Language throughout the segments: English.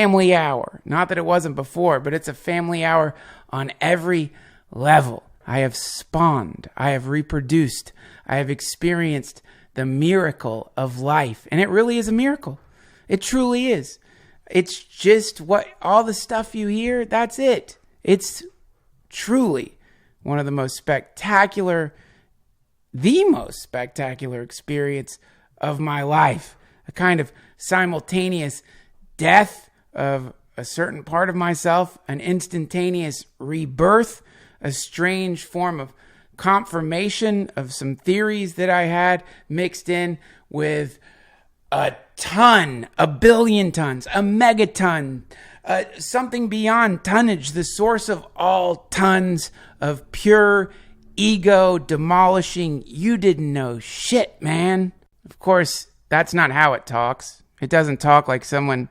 family hour. Not that it wasn't before, but it's a family hour on every level. I have spawned. I have reproduced. I have experienced the miracle of life. And it really is a miracle. It truly is. It's just what all the stuff you hear, that's it. It's truly one of the most spectacular experience of my life. A kind of simultaneous death of a certain part of myself, an instantaneous rebirth, a strange form of confirmation of some theories that I had mixed in with a ton, a billion tons, a megaton, something beyond tonnage, the source of all tons of pure ego demolishing. You didn't know shit, man. Of course, that's not how it talks. It doesn't talk like someone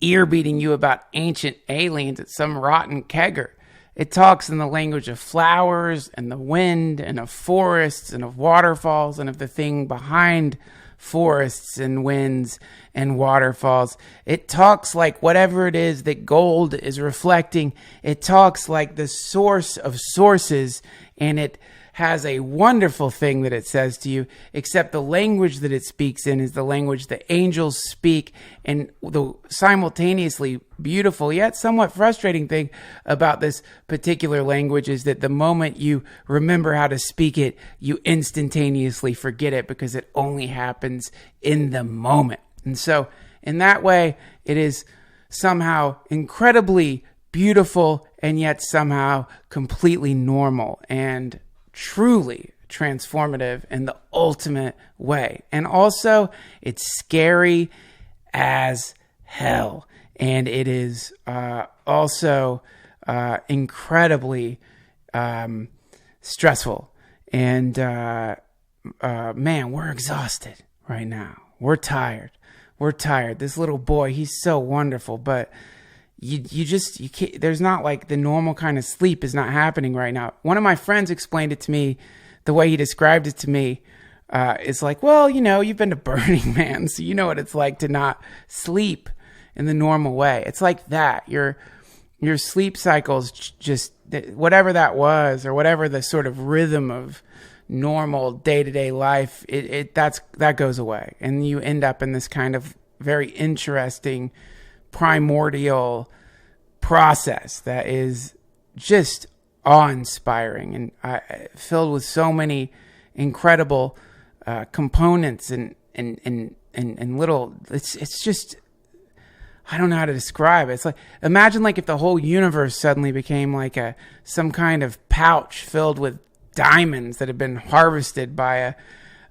ear beating you about ancient aliens at some rotten kegger. It talks in the language of flowers and the wind and of forests and of waterfalls and of the thing behind forests and winds and waterfalls. It talks like whatever it is that gold is reflecting. It talks like the source of sources, and it has a wonderful thing that it says to you, except the language that it speaks in is the language that angels speak. And the simultaneously beautiful yet somewhat frustrating thing about this particular language is that the moment you remember how to speak it, you instantaneously forget it because it only happens in the moment. And so in that way, it is somehow incredibly beautiful and yet somehow completely normal and truly transformative in the ultimate way. And also, it's scary as hell. And it is also incredibly stressful. And man, we're exhausted right now. We're tired. This little boy, he's so wonderful, but you can't, there's not like the normal kind of sleep is not happening right now. One of my friends explained it to me, the way he described it to me, is like, well, you've been to Burning Man, so you know what it's like to not sleep in the normal way. It's like that. Your sleep cycles, just whatever that was, or whatever the sort of rhythm of normal day-to-day life, that goes away. And you end up in this kind of very interesting primordial process that is just awe-inspiring and filled with so many incredible components and little. It's just, I don't know how to describe it. It's like, imagine like if the whole universe suddenly became like some kind of pouch filled with diamonds that had been harvested by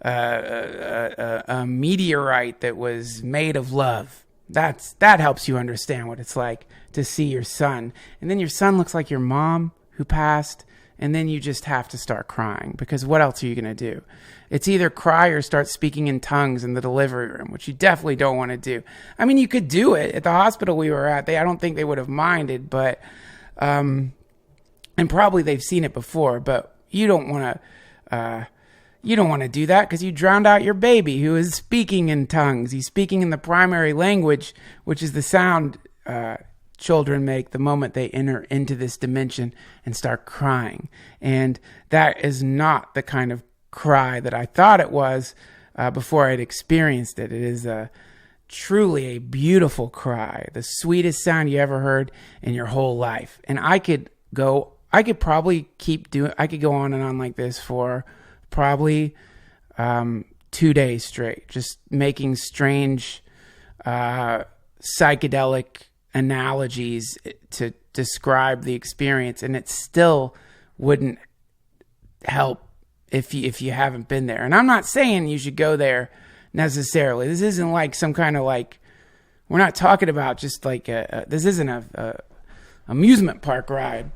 a meteorite that was made of love. That helps you understand what it's like to see your son. And then your son looks like your mom who passed, and then you just have to start crying, because what else are you going to do? It's either cry or start speaking in tongues in the delivery room, which you definitely don't want to do. I mean, you could do it at the hospital we were at. I don't think they would have minded, but and probably they've seen it before, but you don't want to do that because you drowned out your baby who is speaking in tongues. He's speaking in the primary language, which is the sound children make the moment they enter into this dimension and start crying. And that is not the kind of cry that I thought it was before I'd experienced it. It is truly a beautiful cry, the sweetest sound you ever heard in your whole life. And I could probably I could go on and on like this for probably 2 days straight, just making strange psychedelic analogies to describe the experience, and it still wouldn't help if you haven't been there. And I'm not saying you should go there necessarily. This isn't like some kind of like, we're not talking about just like this isn't a amusement park ride.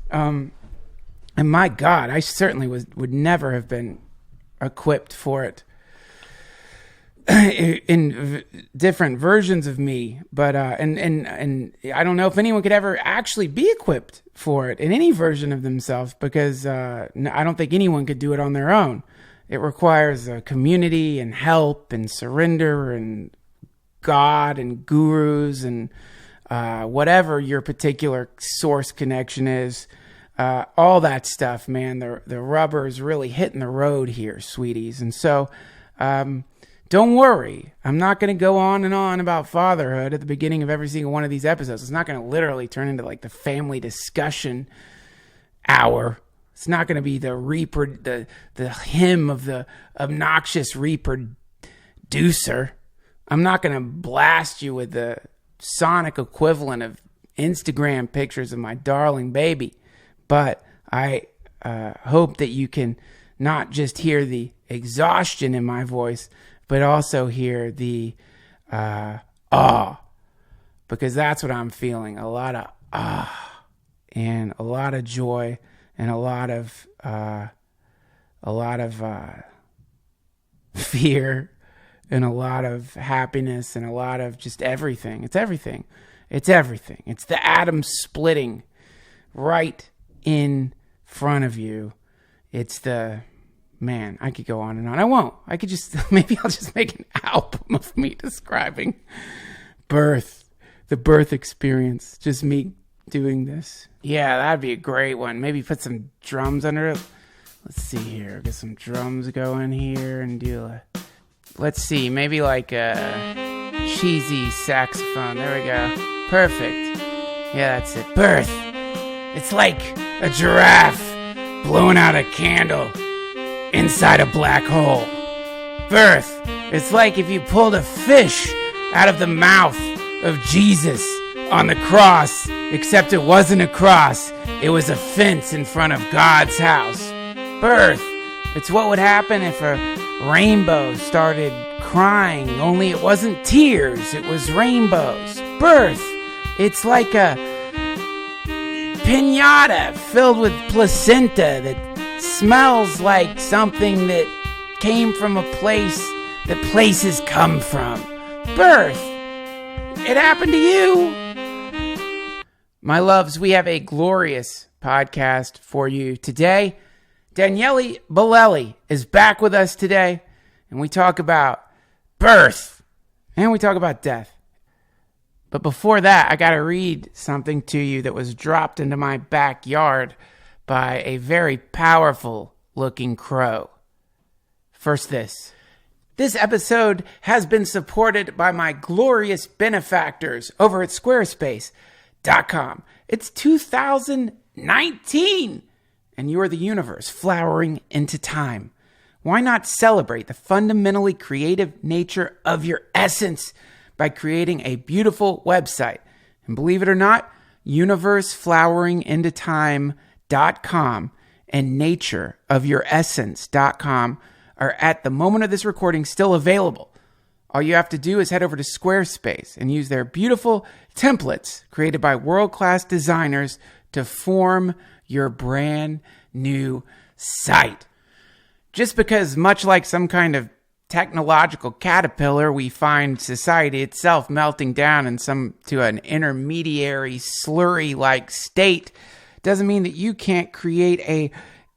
And my God, I certainly would never have been equipped for it in different versions of me. But and I don't know if anyone could ever actually be equipped for it in any version of themselves, because I don't think anyone could do it on their own. It requires a community and help and surrender and God and gurus and whatever your particular source connection is, all that stuff, man. The rubber is really hitting the road here, sweeties. And so don't worry. I'm not going to go on and on about fatherhood at the beginning of every single one of these episodes. It's not going to literally turn into like the family discussion hour. It's not going to be the hymn of the obnoxious reproducer. I'm not going to blast you with the sonic equivalent of Instagram pictures of my darling baby. But I hope that you can not just hear the exhaustion in my voice, but also hear the awe, because that's what I'm feeling. A lot of awe and a lot of joy and a lot of fear and a lot of happiness and a lot of just everything. It's everything. It's everything. It's the atom splitting right in front of you. It's the, man, I could go on and on. I won't. I could just, maybe I'll just make an album of me describing birth, the birth experience, just me doing this. Yeah, that'd be a great one. Maybe put some drums under it. Let's see here. Get some drums going here and do a, let's see, maybe like a cheesy saxophone. There we go. Perfect. Yeah, that's it. Birth. It's like a giraffe blowing out a candle inside a black hole. Birth. It's like if you pulled a fish out of the mouth of Jesus on the cross, except it wasn't a cross. It was a fence in front of God's house. Birth. It's what would happen if a rainbow started crying, only it wasn't tears, it was rainbows. Birth. It's like a piñata filled with placenta that smells like something that came from a place that places come from. Birth. It happened to you. My loves, we have a glorious podcast for you today. Daniele Bolelli is back with us today, and we talk about birth, and we talk about death. But before that, I got to read something to you that was dropped into my backyard by a very powerful-looking crow. First this. This episode has been supported by my glorious benefactors over at Squarespace.com. It's 2019, and you are the universe flowering into time. Why not celebrate the fundamentally creative nature of your essence by creating a beautiful website? And believe it or not, universefloweringintotime.com and natureofyouressence.com are at the moment of this recording still available. All you have to do is head over to Squarespace and use their beautiful templates created by world-class designers to form your brand new site. Just because, much like some kind of technological caterpillar, we find society itself melting down to an intermediary slurry-like state, doesn't mean that you can't create a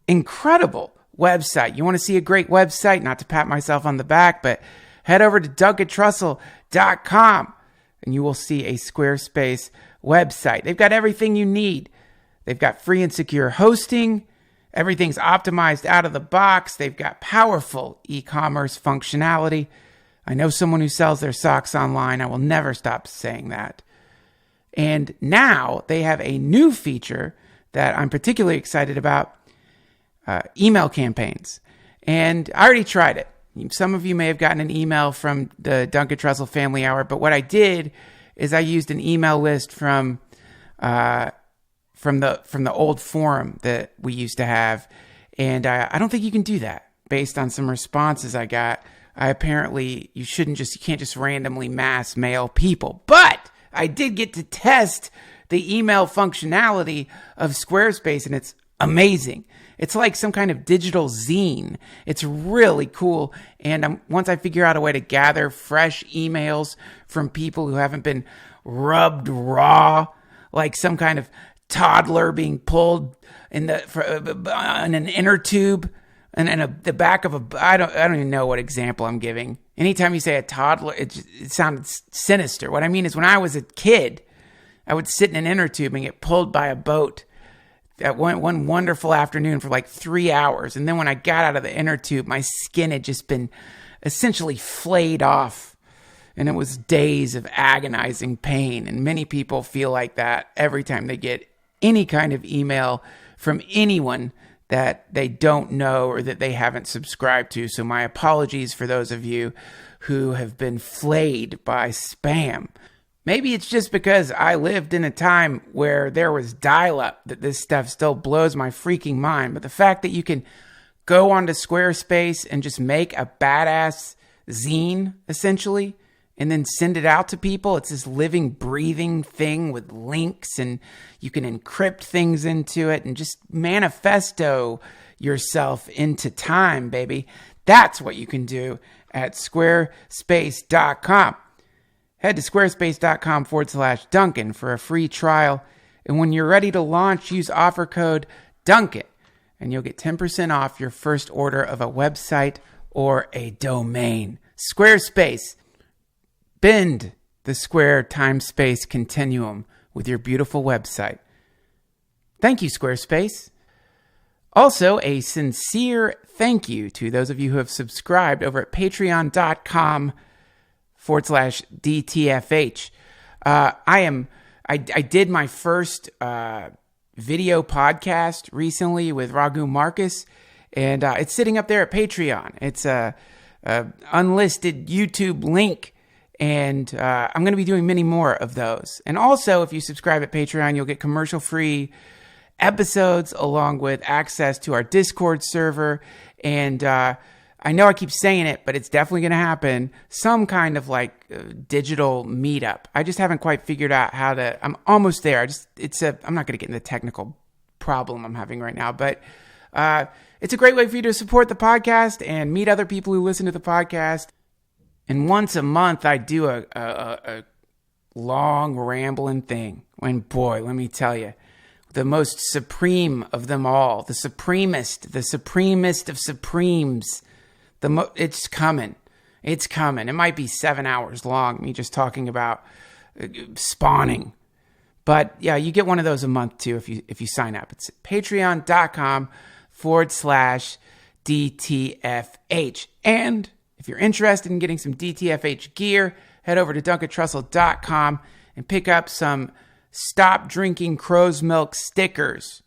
incredible website. You want to see a great website? Not to pat myself on the back, but head over to DuncanTrussell.com and you will see a Squarespace website. They've got everything you need. They've got free and secure hosting. Everything's optimized out of the box. They've got powerful e-commerce functionality. I know someone who sells their socks online. I will never stop saying that. And now they have a new feature that I'm particularly excited about, email campaigns. And I already tried it. Some of you may have gotten an email from the Duncan Trussell Family Hour, but what I did is I used an email list from the old forum that we used to have, and I don't think you can do that based on some responses I got. You can't just randomly mass mail people, but I did get to test the email functionality of Squarespace, and it's amazing. It's like some kind of digital zine. It's really cool. And once I figure out a way to gather fresh emails from people who haven't been rubbed raw, like some kind of toddler being pulled in an inner tube and the back of I don't even know what example I'm giving. Anytime you say a toddler, it sounds sinister. What I mean is when I was a kid, I would sit in an inner tube and get pulled by a boat that one wonderful afternoon for like 3 hours. And then when I got out of the inner tube, my skin had just been essentially flayed off. And it was days of agonizing pain. And many people feel like that every time they get any kind of email from anyone that they don't know or that they haven't subscribed to. So my apologies for those of you who have been flayed by spam. Maybe it's just because I lived in a time where there was dial-up that this stuff still blows my freaking mind. But the fact that you can go onto Squarespace and just make a badass zine, essentially, and then send it out to people. It's this living, breathing thing with links, and you can encrypt things into it and just manifesto yourself into time, baby. That's what you can do at squarespace.com. Head to squarespace.com/Duncan for a free trial. And when you're ready to launch, use offer code Duncan, and you'll get 10% off your first order of a website or a domain. Squarespace. Bend the square time-space continuum with your beautiful website. Thank you, Squarespace. Also, a sincere thank you to those of you who have subscribed over at patreon.com/DTFH. I did my first video podcast recently with Raghu Marcus, and it's sitting up there at Patreon. It's a unlisted YouTube link. And I'm going to be doing many more of those. And also, if you subscribe at Patreon, you'll get commercial-free episodes along with access to our Discord server. And I know I keep saying it, but it's definitely going to happen. Some kind of like digital meetup. I just haven't quite figured out how to. I'm almost there. I'm not going to get into the technical problem I'm having right now, but it's a great way for you to support the podcast and meet other people who listen to the podcast. And once a month, I do a long, rambling thing. And boy, let me tell you, the most supreme of them all, the supremest of supremes, it's coming. It's coming. It might be 7 hours long, me just talking about spawning. But yeah, you get one of those a month too if you sign up. It's patreon.com/DTFH. And if you're interested in getting some DTFH gear, head over to DuncanTrussell.com and pick up some Stop Drinking Crow's Milk stickers.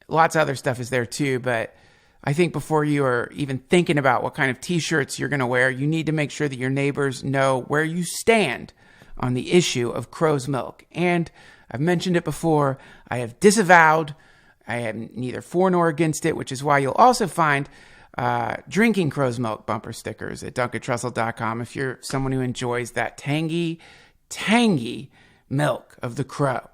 Lots of other stuff is there too, but I think before you are even thinking about what kind of t-shirts you're going to wear, you need to make sure that your neighbors know where you stand on the issue of crow's milk. And I've mentioned it before, I have disavowed, I am neither for nor against it, which is why you'll also find drinking crow's milk bumper stickers at DuncanTrussell.com if you're someone who enjoys that tangy milk of the crow.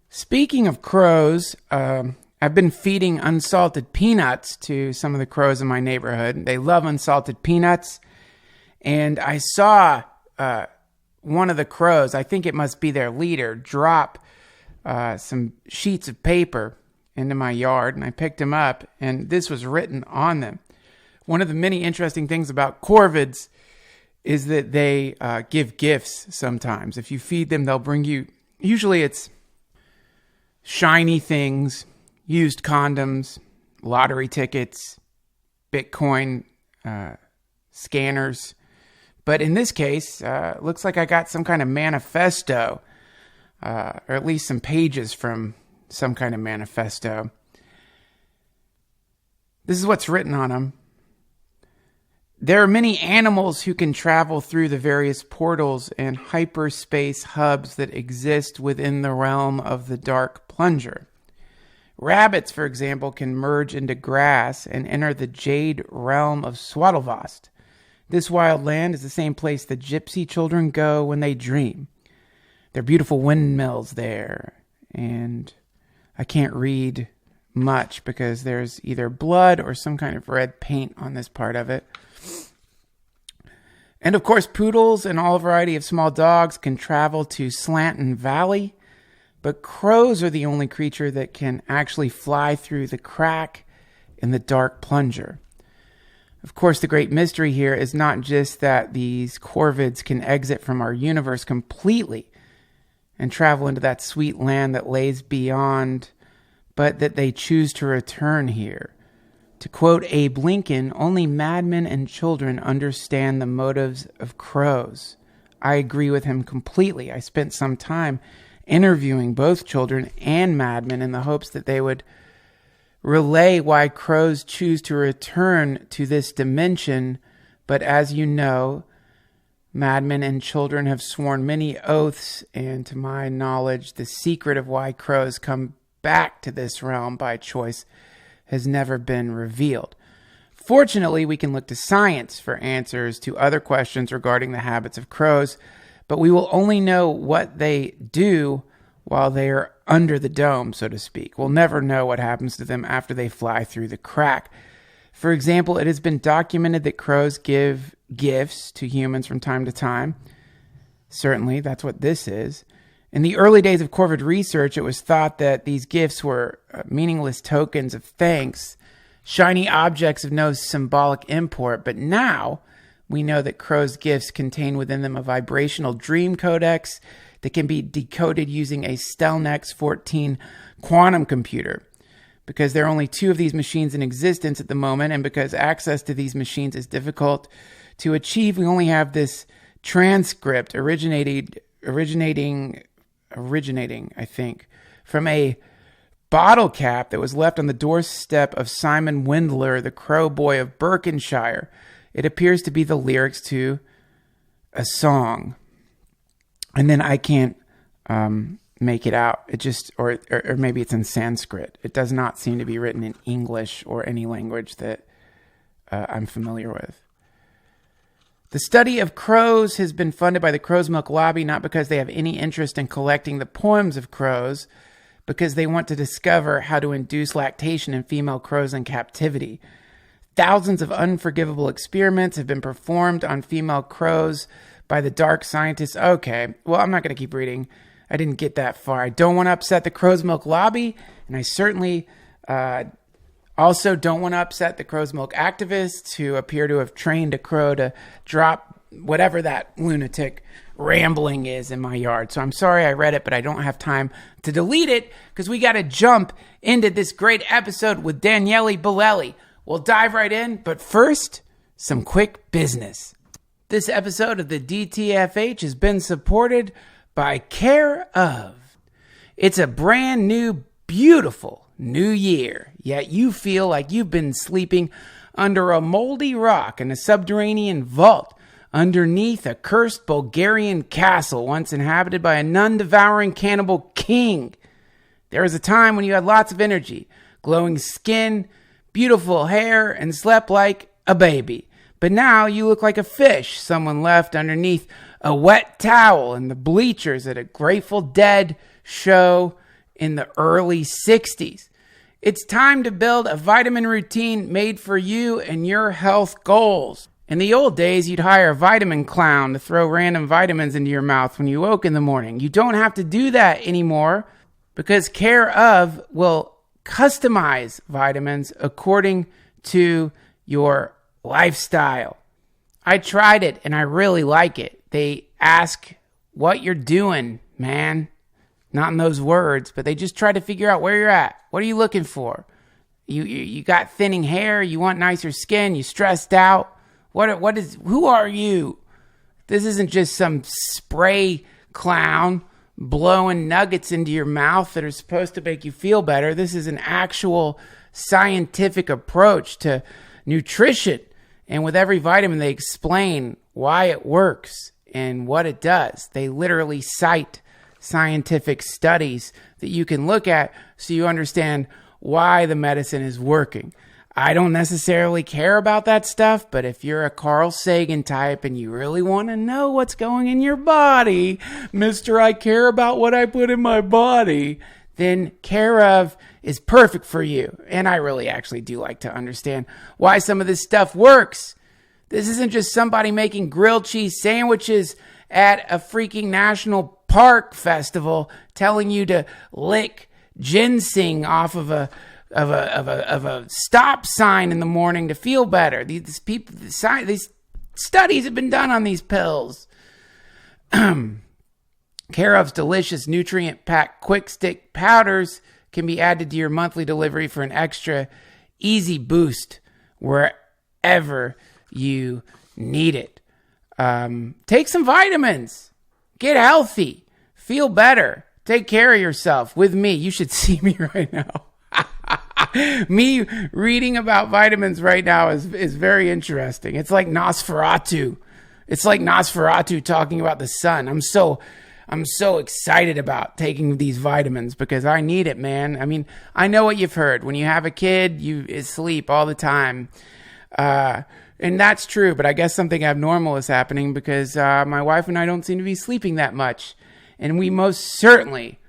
Speaking of crows, I've been feeding unsalted peanuts to some of the crows in my neighborhood. They love unsalted peanuts. And I saw one of the crows, I think it must be their leader, drop some sheets of paper into my yard, and I picked them up, and this was written on them. One of the many interesting things about corvids is that they give gifts sometimes. If you feed them, they'll bring you, usually it's shiny things, used condoms, lottery tickets, Bitcoin scanners. But in this case, looks like I got some kind of manifesto, or at least some pages from some kind of manifesto. This is what's written on them. There are many animals who can travel through the various portals and hyperspace hubs that exist within the realm of the Dark Plunger. Rabbits, for example, can merge into grass and enter the jade realm of Swaddlevost. This wild land is the same place the gypsy children go when they dream. There are beautiful windmills there, and I can't read much because there's either blood or some kind of red paint on this part of it. And of course, poodles and all variety of small dogs can travel to Slanton Valley, but crows are the only creature that can actually fly through the crack in the Dark Plunger. Of course, the great mystery here is not just that these corvids can exit from our universe completely and travel into that sweet land that lays beyond, but that they choose to return here. To quote Abe Lincoln, only madmen and children understand the motives of crows. I agree with him completely. I spent some time interviewing both children and madmen in the hopes that they would relay why crows choose to return to this dimension. But as you know, madmen and children have sworn many oaths, and to my knowledge, the secret of why crows come back to this realm by choice has never been revealed. Fortunately, we can look to science for answers to other questions regarding the habits of crows, but we will only know what they do while they are under the dome, so to speak. We'll never know what happens to them after they fly through the crack. For example, it has been documented that crows give gifts to humans from time to time. Certainly, that's what this is. In the early days of Corvid research, it was thought that these gifts were meaningless tokens of thanks, shiny objects of no symbolic import. But now we know that crows' gifts contain within them a vibrational dream codex that can be decoded using a Stelnex 14 quantum computer. Because there are only 2 of these machines in existence at the moment, and because access to these machines is difficult to achieve, we only have this transcript originating, I think, from a bottle cap that was left on the doorstep of Simon Windler, the crow boy of Berkshire. It appears to be the lyrics to a song. And then I can't make it out. It just, or maybe it's in Sanskrit. It does not seem to be written in English or any language that I'm familiar with. The study of crows has been funded by the Crow's Milk Lobby, not because they have any interest in collecting the poems of crows, because they want to discover how to induce lactation in female crows in captivity. Thousands of unforgivable experiments have been performed on female crows by the dark scientists. Okay, well, I'm not going to keep reading. I didn't get that far. I don't want to upset the Crow's Milk Lobby, and I certainly also don't want to upset the Crow's Milk activists who appear to have trained a crow to drop whatever that lunatic rambling is in my yard. So I'm sorry I read it, but I don't have time to delete it because we got to jump into this great episode with Daniele Bolelli. We'll dive right in, but first, some quick business. This episode of the DTFH has been supported by Care Of. It's a brand new, beautiful new year, yet you feel like you've been sleeping under a moldy rock in a subterranean vault underneath a cursed Bulgarian castle once inhabited by a nun-devouring cannibal king. There was a time when you had lots of energy, glowing skin, beautiful hair, and slept like a baby. But now you look like a fish someone left underneath a wet towel in the bleachers at a Grateful Dead show in the early 60s. It's time to build a vitamin routine made for you and your health goals. In the old days, you'd hire a vitamin clown to throw random vitamins into your mouth when you woke in the morning. You don't have to do that anymore because Care Of will customize vitamins according to your lifestyle. I tried it and I really like it. They ask what you're doing, man. Not in those words, but they just try to figure out where you're at. What are you looking for? You got thinning hair, you want nicer skin, you stressed out. Who are you? This isn't just some spray clown blowing nuggets into your mouth that are supposed to make you feel better. This is an actual scientific approach to nutrition. And with every vitamin, they explain why it works and what it does. They literally cite scientific studies that you can look at so you understand why the medicine is working. I don't necessarily care about that stuff, but if you're a Carl Sagan type and you really want to know what's going in your body, Mr. I care about what I put in my body, then Care Of is perfect for you. And I really actually do like to understand why some of this stuff works. This isn't just somebody making grilled cheese sandwiches at a freaking national park festival telling you to lick ginseng off of a stop sign in the morning to feel better. These studies have been done on these pills. Care of's delicious nutrient-packed quick stick powders can be added to your monthly delivery for an extra easy boost wherever you need it. Take some vitamins. Get healthy. Feel better. Take care of yourself with me. You should see me right now. Me reading about vitamins right now is very interesting. It's like Nosferatu. It's like Nosferatu talking about the sun. I'm so excited about taking these vitamins because I need it, man. I mean, I know what you've heard. When you have a kid, you sleep all the time. And that's true, but I guess something abnormal is happening because my wife and I don't seem to be sleeping that much. And we most certainly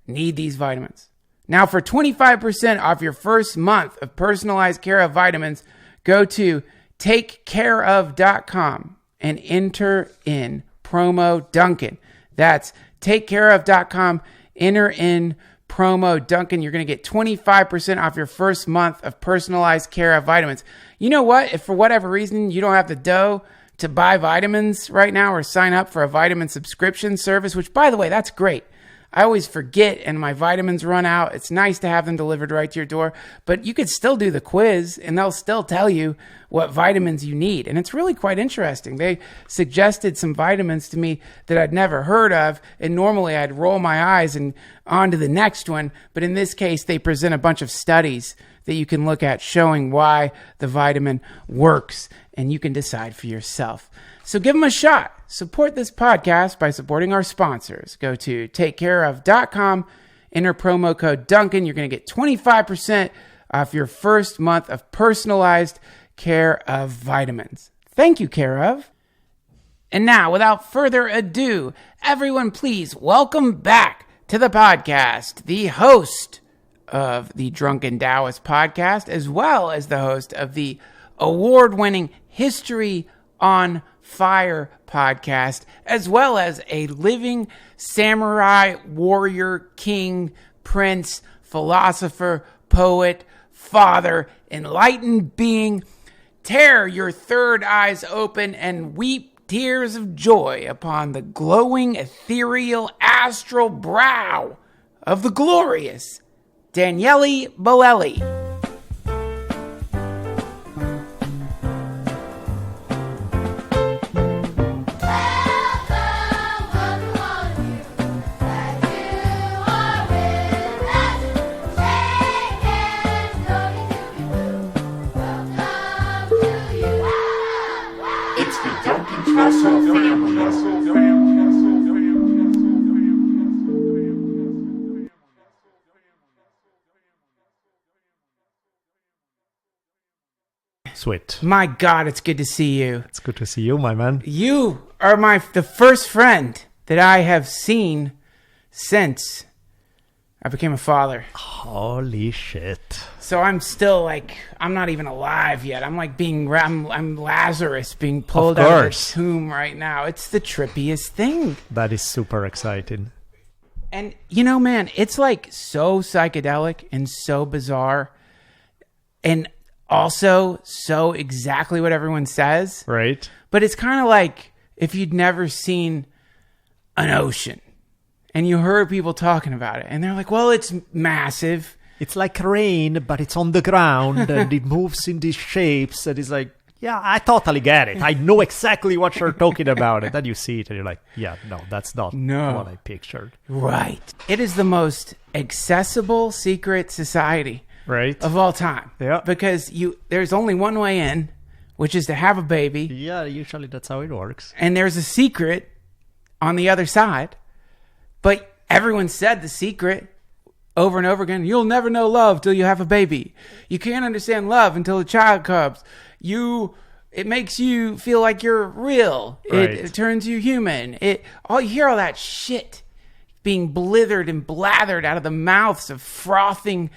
need these vitamins. Now, for 25% off your first month of personalized Care of vitamins, go to takecareof.com and enter in promo Duncan. That's takecareof.com. Enter in promo Duncan. You're going to get 25% off your first month of personalized Care of vitamins. You know what? If for whatever reason you don't have the dough to buy vitamins right now or sign up for a vitamin subscription service, which, by the way, that's great. I always forget and my vitamins run out. It's nice to have them delivered right to your door, but you could still do the quiz and they'll still tell you what vitamins you need. And it's really quite interesting. They suggested some vitamins to me that I'd never heard of. And normally I'd roll my eyes and on to the next one. But in this case, they present a bunch of studies that you can look at showing why the vitamin works, and you can decide for yourself. So give them a shot. Support this podcast by supporting our sponsors. Go to takecareof.com, enter promo code Duncan. You're going to get 25% off your first month of personalized Care of vitamins. Thank you, Care of. And now, without further ado, everyone please welcome back to the podcast the host of the Drunken Taoist podcast, as well as the host of the award-winning History on Fire podcast, as well as a living samurai, warrior, king, prince, philosopher, poet, father, enlightened being. Tear your third eyes open and weep tears of joy upon the glowing, ethereal, astral brow of the glorious Daniele Bolelli. Sweet. My God, it's good to see you. It's good to see you, my man. You are the first friend that I have seen since I became a father. Holy shit. So I'm still like, I'm not even alive yet. I'm like I'm Lazarus being pulled out of the tomb right now. It's the trippiest thing. That is super exciting. And you know, man, it's like so psychedelic and so bizarre. And also so exactly what everyone says. Right. But it's kind of like if you'd never seen an ocean and you heard people talking about it and they're like, well, it's massive. It's like rain, but it's on the ground and it moves in these shapes. And it's like, yeah, I totally get it. I know exactly what you're talking about. And then you see it and you're like, yeah, no, that's not what I pictured. Right. It is the most accessible secret society. Right. Of all time. Yeah. Because there's only one way in, which is to have a baby. Yeah, usually that's how it works. And there's a secret on the other side. But everyone said the secret over and over again. You'll never know love till you have a baby. You can't understand love until a child comes. It makes you feel like you're real. Right. It turns you human. You hear all that shit being blithered and blathered out of the mouths of frothing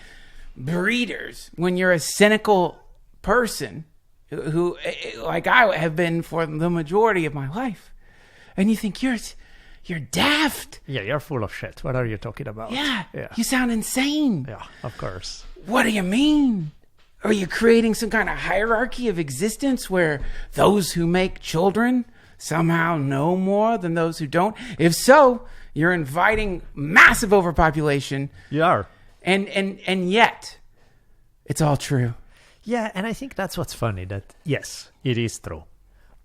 breeders when you're a cynical person who like I have been for the majority of my life, and you think you're daft. Yeah, you're full of shit. What are you talking about? Yeah. You sound insane. Yeah, of course. What do you mean? Are you creating some kind of hierarchy of existence where those who make children somehow know more than those who don't? If so, you're inviting massive overpopulation. You are. And yet, it's all true. Yeah, and I think that's what's funny, that yes, it is true.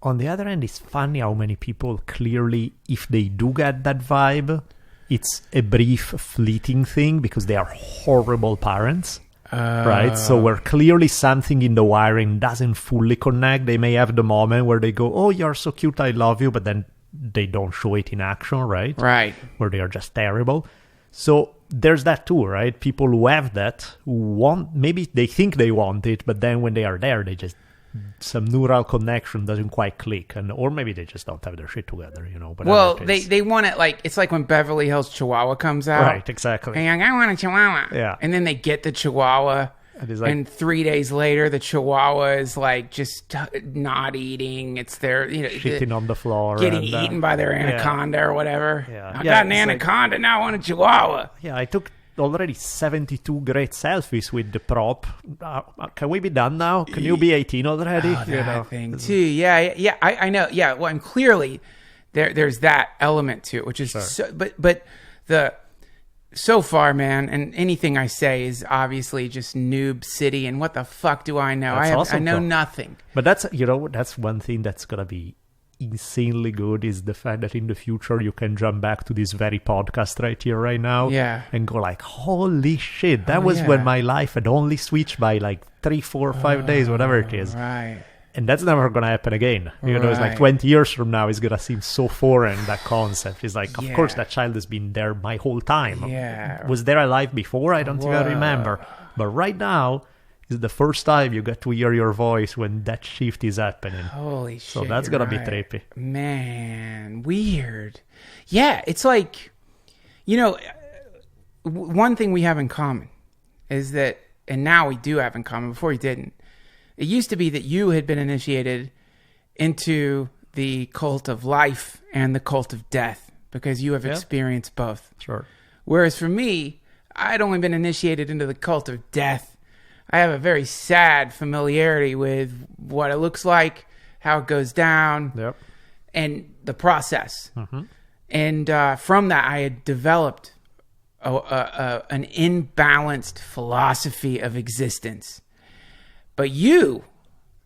On the other hand, it's funny how many people clearly, if they do get that vibe, it's a brief, fleeting thing because they are horrible parents. Right? So where clearly something in the wiring doesn't fully connect. They may have the moment where they go, oh, you're so cute, I love you, but then they don't show it in action, right? Right. Where they are just terrible. So there's that too, right? People who have that, who want, maybe they think they want it, but then when they are there, they just, some neural connection doesn't quite click, or maybe they just don't have their shit together, Well, they want it like, it's like when Beverly Hills Chihuahua comes out. Right, exactly. And I want a Chihuahua. Yeah. And then they get the Chihuahua. And 3 days later, the Chihuahua is like just not eating. It's their, shitting on the floor. Getting eaten by their anaconda or whatever. Yeah. I got an anaconda, now I want a Chihuahua. Yeah, I took already 72 great selfies with the prop. Can we be done now? Can you be 18 already? Oh, that thing too. Yeah. I know. Yeah. Well, and clearly there's that element to it, which is so far, man, and anything I say is obviously just noob city, and what the fuck do I know? I know nothing. But that's one thing that's gonna be insanely good, is the fact that in the future you can jump back to this very podcast right here, right now, and go like, holy shit, that was when my life had only switched by like 3, 4, 5 days, whatever it is. Right. And that's never going to happen again. It's like 20 years from now, it's going to seem so foreign, that concept. It's like, of course, that child has been there my whole time. Yeah. Was there alive before? I don't even remember. But right now is the first time you get to hear your voice when that shift is happening. Holy shit. So that's going to be trippy. Man, weird. Yeah, it's like, one thing we have in common is that, and now we do have in common, before we didn't. It used to be that you had been initiated into the cult of life and the cult of death because you have experienced both. Sure. Whereas for me, I'd only been initiated into the cult of death. I have a very sad familiarity with what it looks like, how it goes down, and the process. Mm-hmm. And from that, I had developed an imbalanced philosophy of existence. But you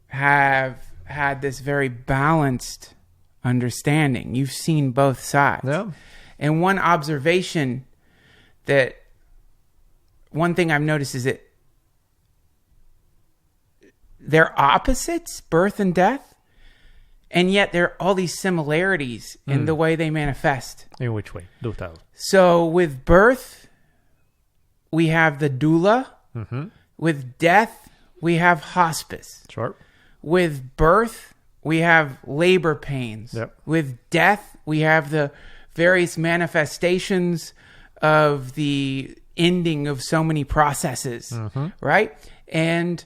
have had this very balanced understanding. You've seen both sides. Yeah. And one thing I've noticed is that they're opposites, birth and death, and yet there are all these similarities in the way they manifest. In which way? Do tell. So with birth, we have the doula. Mm-hmm. With death, we have hospice. Sure. With birth, we have labor pains. Yep. With death, we have the various manifestations of the ending of so many processes, right? And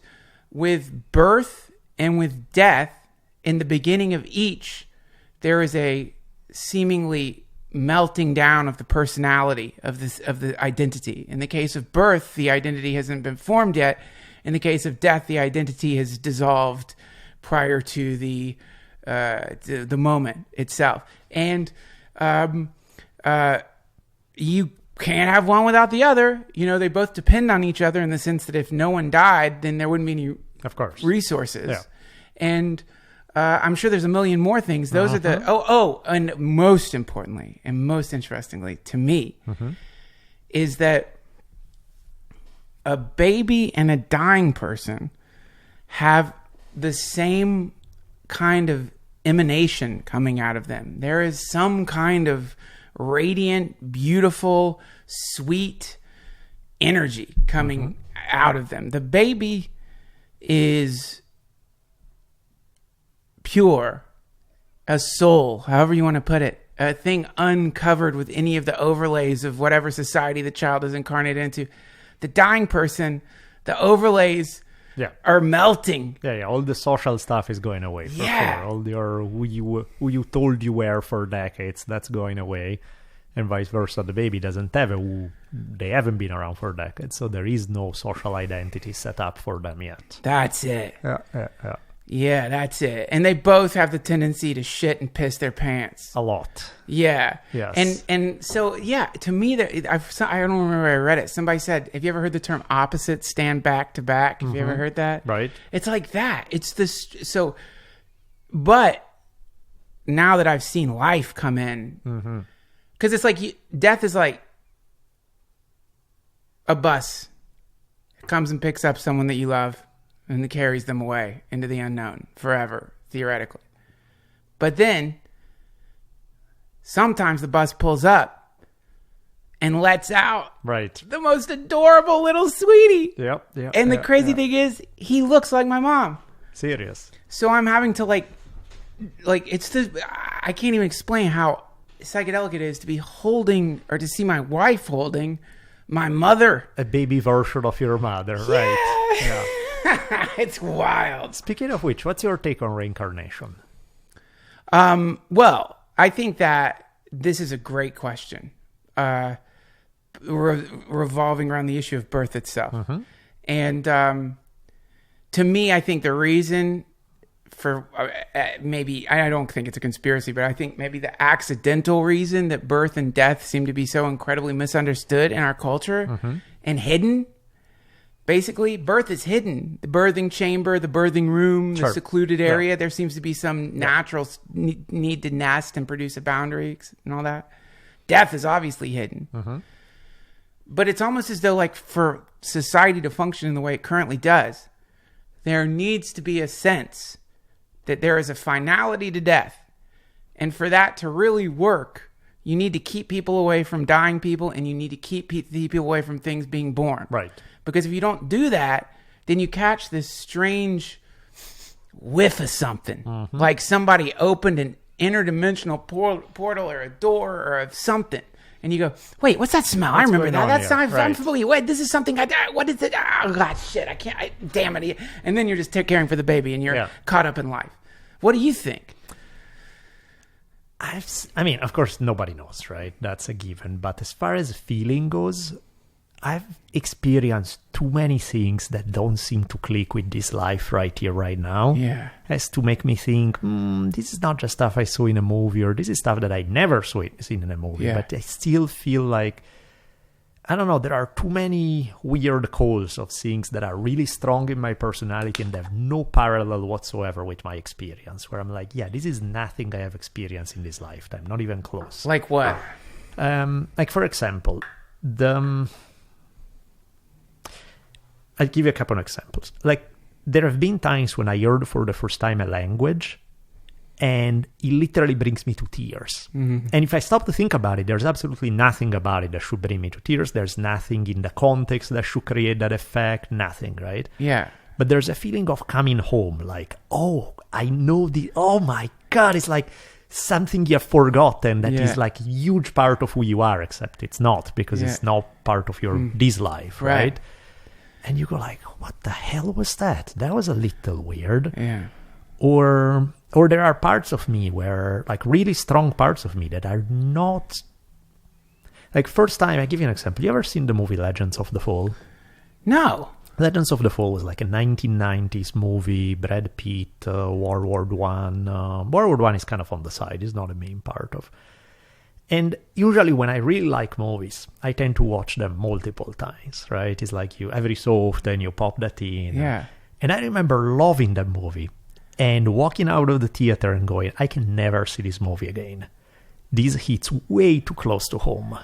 with birth and with death, in the beginning of each, there is a seemingly melting down of the personality of the identity. In the case of birth, the identity hasn't been formed yet. In the case of death, the identity has dissolved prior to the moment itself. And you can't have one without the other. They both depend on each other in the sense that if no one died, then there wouldn't be any resources. Yeah. And I'm sure there's a million more things. Those are the... and most importantly, and most interestingly to me, is that a baby and a dying person have the same kind of emanation coming out of them. There is some kind of radiant, beautiful, sweet energy coming out of them. The baby is pure, a soul, however you want to put it, a thing uncovered with any of the overlays of whatever society the child is incarnated into. The dying person, the overlays are melting. Yeah. All the social stuff is going away. For sure. All your who you told you were for decades, that's going away, and vice versa. The baby doesn't have they haven't been around for decades, so there is no social identity set up for them yet. That's it. Yeah. Yeah, that's it. And they both have the tendency to shit and piss their pants. A lot. Yeah. Yes. And so, yeah, to me, I don't remember where I read it. Somebody said, have you ever heard the term opposites stand back to back? Have you ever heard that? Right. It's like that. It's this. So, but now that I've seen life come in, because it's like death is like a bus. It comes and picks up someone that you love. And it carries them away into the unknown forever, theoretically. But then, sometimes the bus pulls up and lets out the most adorable little sweetie. Yep. And the crazy thing is, he looks like my mom. Serious. So I'm having to I can't even explain how psychedelic it is to be holding, or to see my wife holding my mother. A baby version of your mother, right? Yeah. It's wild. Speaking of which, what's your take on reincarnation? Well, I think that this is a great question, revolving around the issue of birth itself. And to me, I think the reason for maybe, I don't think it's a conspiracy, but I think maybe the accidental reason that birth and death seem to be so incredibly misunderstood in our culture and hidden. Basically, birth is hidden. The birthing chamber, the birthing room, the secluded area. There seems to be some natural need to nest and produce a boundary and all that. Death is obviously hidden. But it's almost as though, like, for society to function in the way it currently does, there needs to be a sense that there is a finality to death. And for that to really work, you need to keep people away from dying people, and you need to keep people away from things being born. Right. Because if you don't do that, then you catch this strange whiff of something. Like somebody opened an interdimensional portal or a door or of something. And you go, wait, what's that smell? I remember that. That's I'm familiar. Wait, this is something. What is it? Oh, God, shit. I can't. Damn it. And then you're just caring for the baby and you're caught up in life. What do you think? I mean, of course, nobody knows, right? That's a given. But as far as feeling goes, I've experienced too many things that don't seem to click with this life right here, right now. Yeah. As to make me think, this is not just stuff I saw in a movie, or this is stuff that I never seen in a movie. Yeah. But I still feel like, I don't know, there are too many weird calls of things that are really strong in my personality and have no parallel whatsoever with my experience, where I'm like, yeah, this is nothing I have experienced in this lifetime, not even close. Like what? Like, for example, I'll give you a couple of examples. Like, there have been times when I heard for the first time a language, and it literally brings me to tears. And if I stop to think about it, there's absolutely nothing about it that should bring me to tears. There's nothing in the context that should create that effect. Nothing, right? Yeah. But there's a feeling of coming home, like, oh, I know oh my God, it's like something you've forgotten that is like a huge part of who you are, except it's not, because it's not part of your this life, right? And you go like, what the hell was that? That was a little weird. Yeah. Or there are parts of me where, like, really strong parts of me that are not... Like, first time, I give you an example. You ever seen the movie Legends of the Fall? No. Legends of the Fall was like a 1990s movie, Brad Pitt, World War One. World War One is kind of on the side. It's not a main part of... And usually when I really like movies, I tend to watch them multiple times, right? It's like every so often you pop that in. Yeah. And I remember loving that movie and walking out of the theater and going, I can never see this movie again. This hits way too close to home.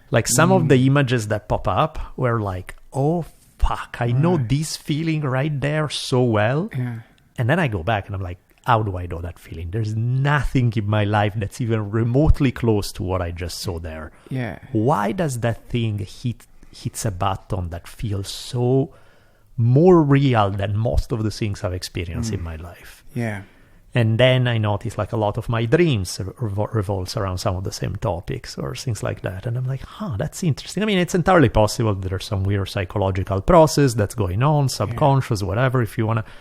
Like, some of the images that pop up were like, oh, fuck, I know this feeling right there so well. Yeah. And then I go back and I'm like, how do I know that feeling? There's nothing in my life that's even remotely close to what I just saw there. Yeah. Why does that thing hits a button that feels so more real than most of the things I've experienced in my life? Yeah. And then I notice, like, a lot of my dreams revolves around some of the same topics or things like that. And I'm like, that's interesting. I mean, it's entirely possible that there's some weird psychological process that's going on, subconscious, whatever, if you want to.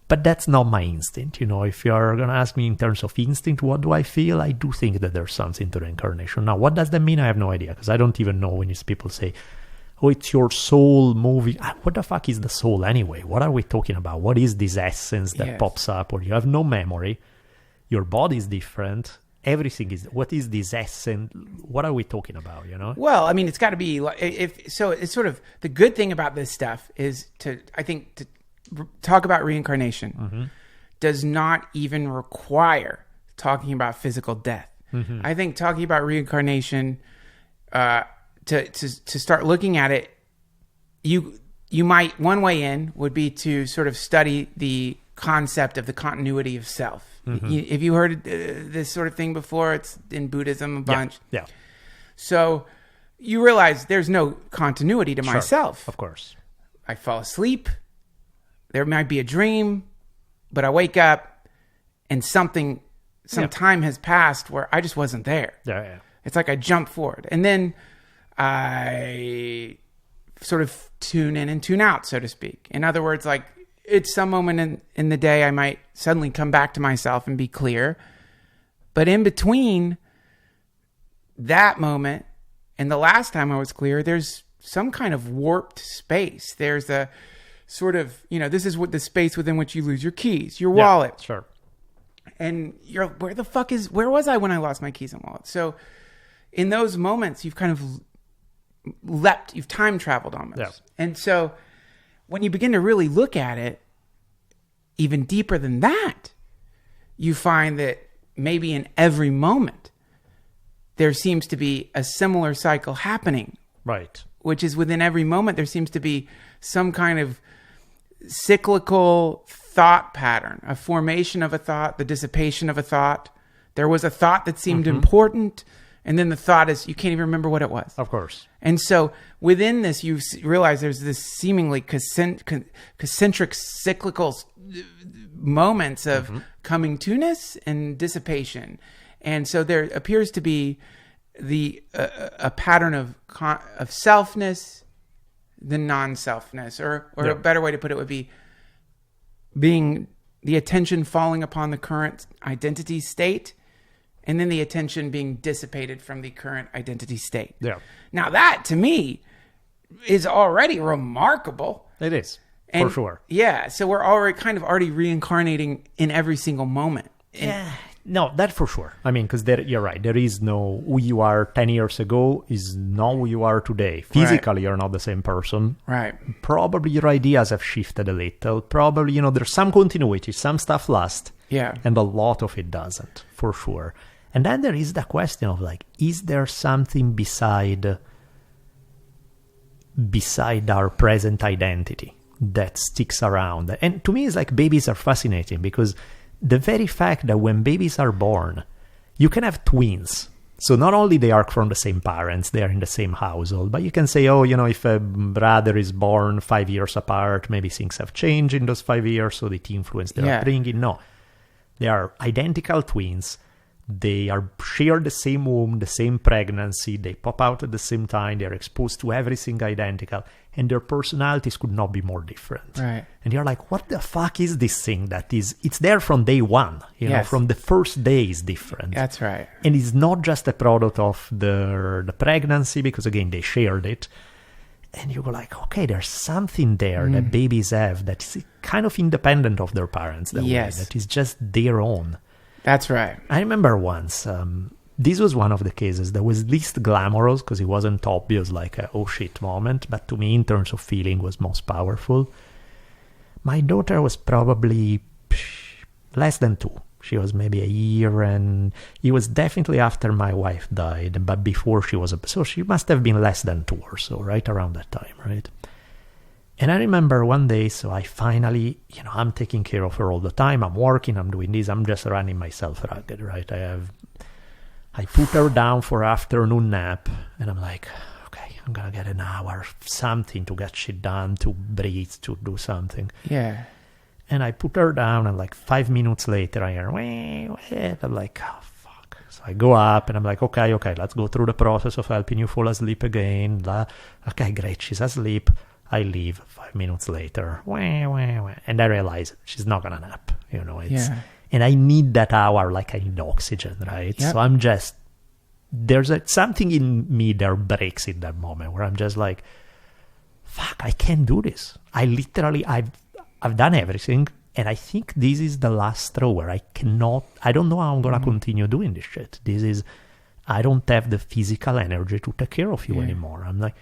But that's not my instinct, If you're going to ask me in terms of instinct, what do I feel? I do think that there's something to reincarnation. Now, what does that mean? I have no idea, because I don't even know when these people say, oh, it's your soul moving. What the fuck is the soul anyway? What are we talking about? What is this essence that pops up? Or you have no memory. Your body is different. Everything is. What is this essence? What are we talking about? Well, I mean, it's got to be. It's sort of the good thing about this stuff is to talk about reincarnation does not even require talking about physical death. I think talking about reincarnation. To start looking at it, you might, one way in would be to sort of study the concept of the continuity of self. If you heard this sort of thing before, it's in Buddhism a bunch. Yeah. So you realize there's no continuity to myself. Of course. I fall asleep. There might be a dream, but I wake up and some time has passed where I just wasn't there. Yeah. It's like I jump forward. And then I sort of tune in and tune out, so to speak. In other words, like it's some moment in the day I might suddenly come back to myself and be clear. But in between that moment and the last time I was clear, there's some kind of warped space. There's a sort of, this is what the space within which you lose your keys, your wallet. Sure. And you're, where was I when I lost my keys and wallet? So in those moments, you've kind of you've time traveled almost. Yeah. And so when you begin to really look at it, even deeper than that, you find that maybe in every moment, there seems to be a similar cycle happening. Right. Which is within every moment, there seems to be some kind of cyclical thought pattern, a formation of a thought, the dissipation of a thought. There was a thought that seemed important. And then the thought is, you can't even remember what it was. Of course. And so within this, you realize there's this seemingly concentric cyclical moments of coming to-ness and dissipation. And so there appears to be a pattern of selfness, the non-selfness, or a better way to put it would be being the attention falling upon the current identity state, and then the attention being dissipated from the current identity state. Yeah. Now that, to me, is already remarkable. It is, for sure. Yeah, so we're already reincarnating in every single moment. No, that for sure. I mean, because you're right. There is no who you are 10 years ago is not who you are today. Physically, you're not the same person. Right. Probably your ideas have shifted a little. Probably, there's some continuity. Some stuff lasts. Yeah. And a lot of it doesn't, for sure. And then there is the question of is there something beside our present identity that sticks around? And to me, it's like babies are fascinating because the very fact that when babies are born, you can have twins. So not only they are from the same parents, they are in the same household, but you can say, if a brother is born 5 years apart, maybe things have changed in those 5 years, so it influenced their upbringing. No, they are identical twins. They share the same womb, the same pregnancy. They pop out at the same time. They're exposed to everything identical. And their personalities could not be more different. Right. And you're like, what the fuck is this thing it's there from day one. From the first day is different. That's right. And it's not just a product of the pregnancy, because again, they shared it. And you go like, okay, there's something there that babies have that's kind of independent of their parents. That way, that is just their own. That's right. I remember once, this was one of the cases that was least glamorous because it wasn't obvious like a oh shit moment, but to me in terms of feeling was most powerful. My daughter was probably less than 2. She was maybe a year, and it was definitely after my wife died, but before she was, so she must have been less than 2 or so, right around that time, right? And I remember one day, so I finally, I'm taking care of her all the time. I'm working, I'm doing this, I'm just running myself ragged, right? I put her down for afternoon nap, and I'm like, okay, I'm going to get an hour, something to get shit done, to breathe, to do something. Yeah. And I put her down, and 5 minutes later, I hear, wah. I'm like, oh, fuck. So I go up, and I'm like, okay, let's go through the process of helping you fall asleep again. Okay, great, she's asleep. I leave 5 minutes later, and I realize she's not going to nap, and I need that hour like I need oxygen, right? Yep. So I'm just, there's something in me that breaks in that moment where I'm just like, fuck, I can't do this. I've done everything, and I think this is the last straw where I don't know how I'm gonna continue doing this shit. I don't have the physical energy to take care of you anymore. I'm like,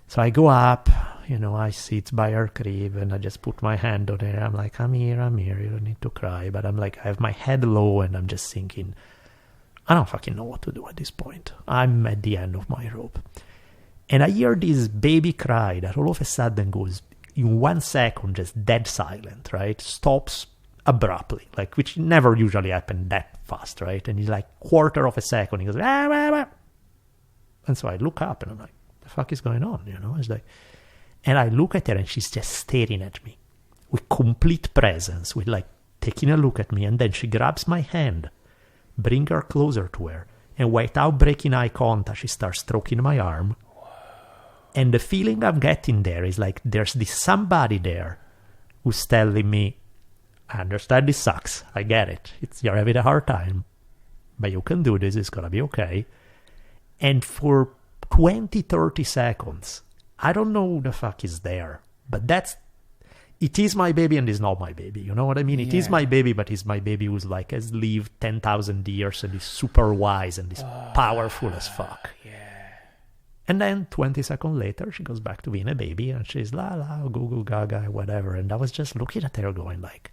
so I go up, I sit by her crib and I just put my hand on her. I'm like, I'm here, you don't need to cry. But I'm like, I have my head low and I'm just thinking, I don't fucking know what to do at this point. I'm at the end of my rope. And I hear this baby cry that all of a sudden goes, in 1 second, just dead silent, right? Stops abruptly, like, which never usually happened that fast, right? And he's like, quarter of a second, he goes, ah, ah, ah. And so I look up and I'm like, the fuck is going on? It's like, and I look at her and she's just staring at me with complete presence, with like taking a look at me. And then she grabs my hand, bring her closer to her, and without breaking eye contact, she starts stroking my arm. And the feeling I'm getting there is like there's this somebody there who's telling me, I understand this sucks. I get it. You're having a hard time. But you can do this. It's going to be okay. And for 20, 30 seconds, I don't know who the fuck is there. But it is my baby and it's not my baby. You know what I mean? It is my baby, but it's my baby who's like has lived 10,000 years and is super wise and is powerful as fuck. Yeah. And then 20 seconds later, she goes back to being a baby and she's la la, goo goo gaga, whatever. And I was just looking at her going like,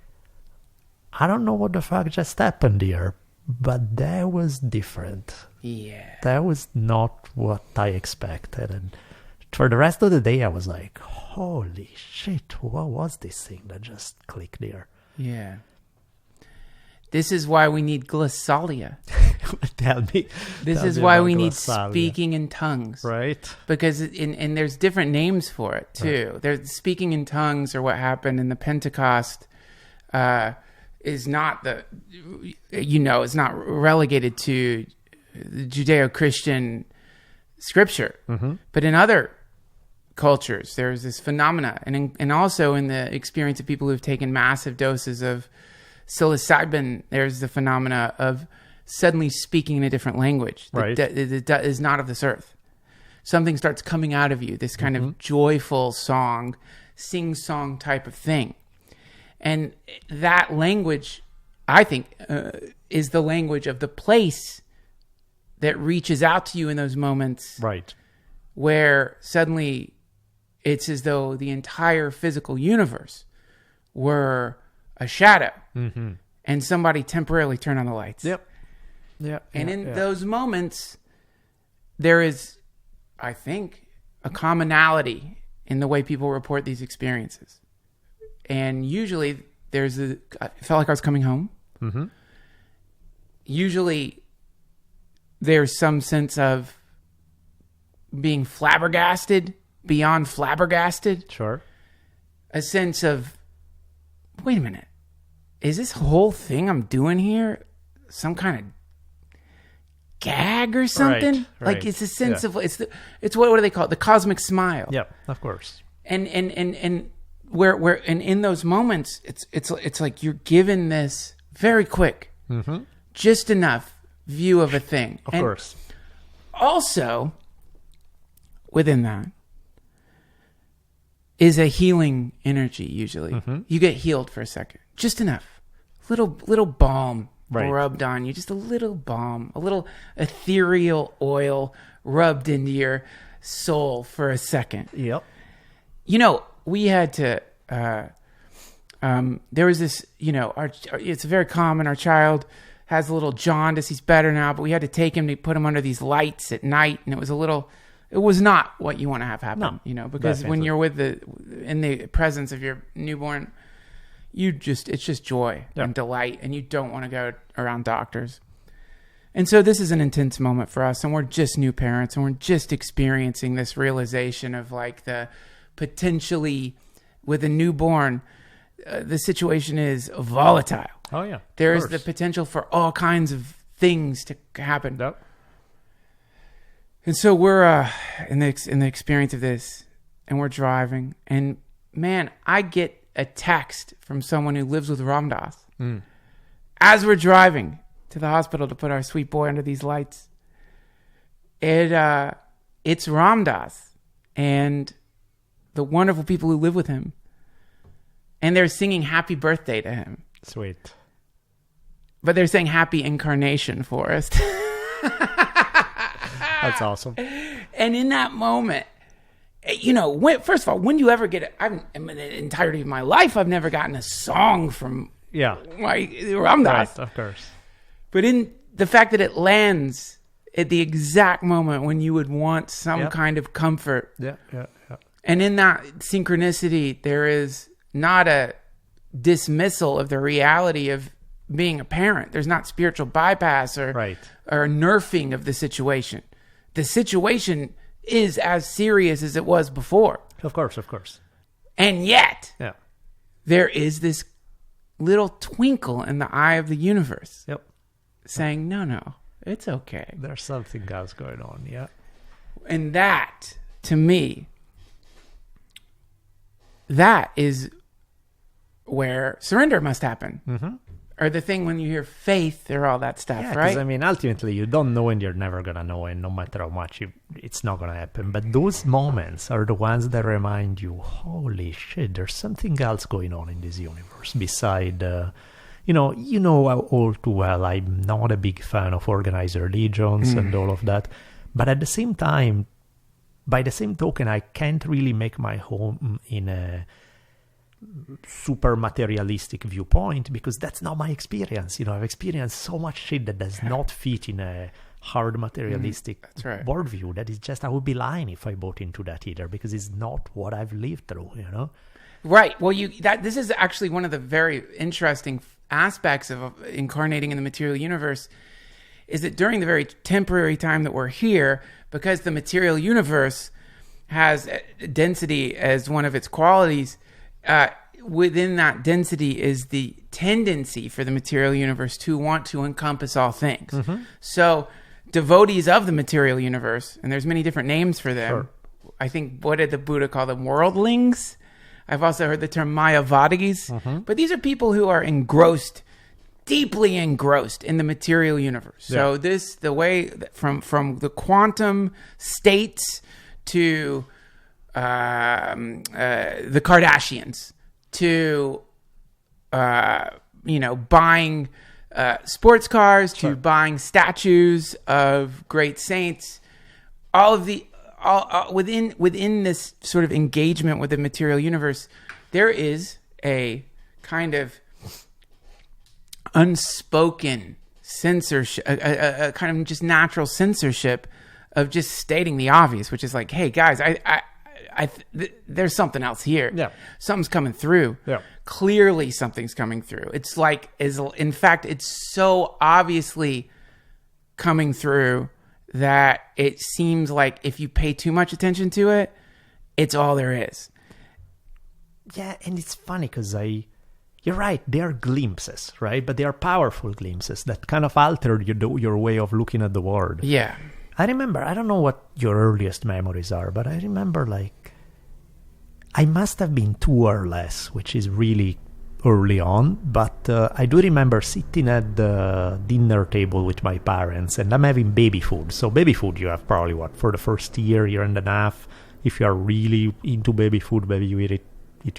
I don't know what the fuck just happened here, but that was different. Yeah. That was not what I expected. And for the rest of the day, I was like, holy shit, what was this thing that just clicked there? Yeah. This is why we need glossalia. Tell me. This is why we need speaking in tongues. Right. Because, and there's different names for it, too. Right. There's speaking in tongues, or what happened in the Pentecost, is not it's not relegated to the Judeo-Christian scripture. Mm-hmm. But in other cultures, there's this phenomena. And also in the experience of people who've taken massive doses of psilocybin, there's the phenomena of suddenly speaking in a different language that is not of this earth. Something starts coming out of you, this kind of joyful song, sing-song type of thing. And that language, I think, is the language of the place that reaches out to you in those moments. Right. Where suddenly it's as though the entire physical universe were a shadow. Mm-hmm. And somebody temporarily turned on the lights. Yep. Yeah. And in those moments, there is, I think, a commonality in the way people report these experiences. And usually I felt like I was coming home. Mm-hmm. Usually there's some sense of being flabbergasted, beyond flabbergasted. Sure. A sense of, wait a minute, is this whole thing I'm doing here some kind of gag or something? Right. Like it's a sense of, it's what do they call it? The cosmic smile. Yeah, of course. And where in those moments, it's like you're given this very quick, just enough view of a thing. Of course. Also, within that is a healing energy. Usually, you get healed for a second, just enough, little balm rubbed on you, just a little balm, a little ethereal oil rubbed into your soul for a second. Yep. We had to, there was this, it's very common. Our child has a little jaundice. He's better now, but we had to take him to put him under these lights at night. And it was not what you want to have happen, because definitely. When you're in the presence of your newborn, it's just joy and delight, and you don't want to go around doctors. And so this is an intense moment for us, and we're just new parents, and we're just experiencing this realization of like the potentially with a newborn, the situation is volatile. Oh yeah, there is the potential for all kinds of things to happen. Yep. And so we're in the experience of this, and we're driving, and man, I get a text from someone who lives with Ram Dass as we're driving to the hospital to put our sweet boy under these lights. It's Ram Dass, and the wonderful people who live with him. And they're singing happy birthday to him. Sweet. But they're saying happy incarnation, Forrest. That's awesome. And in that moment, first of all, when do you ever get it? In the entirety of my life, I've never gotten a song from my Ram Dass. Right, of course. But in the fact that it lands at the exact moment when you would want some kind of comfort. Yeah. And in that synchronicity, there is not a dismissal of the reality of being a parent. There's not spiritual bypass or nerfing of the situation. The situation is as serious as it was before. Of course. And yet, there is this little twinkle in the eye of the universe saying, no, it's okay. There's something else going on, And that, to me, that is where surrender must happen. Mm-hmm. Or the thing when you hear faith or all that stuff, right? Because, I mean, ultimately, you don't know and you're never going to know, and no matter how much, it's not going to happen. But those moments are the ones that remind you, holy shit, there's something else going on in this universe beside, you know all too well, I'm not a big fan of organized religions and all of that. But at the same time, by the same token, I can't really make my home in a super materialistic viewpoint because that's not my experience. I've experienced so much shit that does not fit in a hard materialistic worldview. That is just, I would be lying if I bought into that either, because it's not what I've lived through, Right. Well, this is actually one of the very interesting aspects of incarnating in the material universe, is that during the very temporary time that we're here, because the material universe has density as one of its qualities, within that density is the tendency for the material universe to want to encompass all things. Mm-hmm. So devotees of the material universe, and there's many different names for them. Sure. I think, what did the Buddha call them? Worldlings? I've also heard the term Mayavadis. Mm-hmm. But these are people who are deeply engrossed in the material universe. Yeah. So the way from the quantum states to the Kardashians to buying sports cars to buying statues of great saints, all within this sort of engagement with the material universe, there is a kind of unspoken censorship, a kind of just natural censorship of just stating the obvious, which is like, hey guys, there's something else here. Yeah. Something's coming through. Yeah. Clearly something's coming through. It's like, in fact, it's so obviously coming through that it seems like if you pay too much attention to it, it's all there is. Yeah, and it's funny because you're right, they are glimpses, right? But they are powerful glimpses that kind of alter your way of looking at the world. Yeah. I remember, I don't know what your earliest memories are, but I remember I must have been 2 or less, which is really early on, but I do remember sitting at the dinner table with my parents and I'm having baby food. So baby food you have probably for the first year and a half. If you are really into baby food, maybe you eat it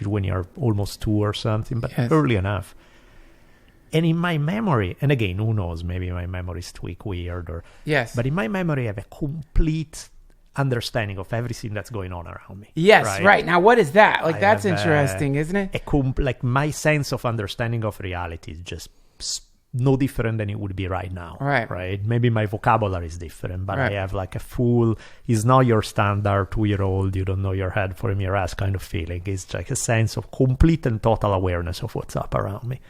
when you're almost 2 or something, but early enough. And in my memory, and again, who knows, maybe my memory is tweak weird but in my memory I have a complete understanding of everything that's going on around me. Yes, right. Now, what is that? That's interesting, isn't it? My sense of understanding of reality is just no different than it would be right now. Right? Maybe my vocabulary is different, but I have a full, it's not your standard 2-year-old, you don't know your head from your ass kind of feeling. It's like a sense of complete and total awareness of what's up around me.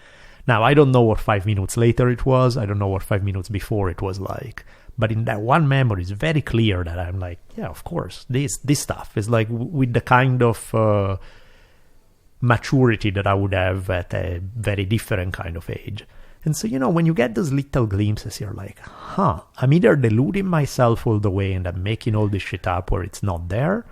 Now, I don't know what 5 minutes later it was. I don't know what 5 minutes before it was like. But in that one memory, it's very clear that I'm like, yeah, of course, this stuff is like with the kind of maturity that I would have at a very different kind of age. And so, when you get those little glimpses, you're like, I'm either deluding myself all the way and I'm making all this shit up where it's not there,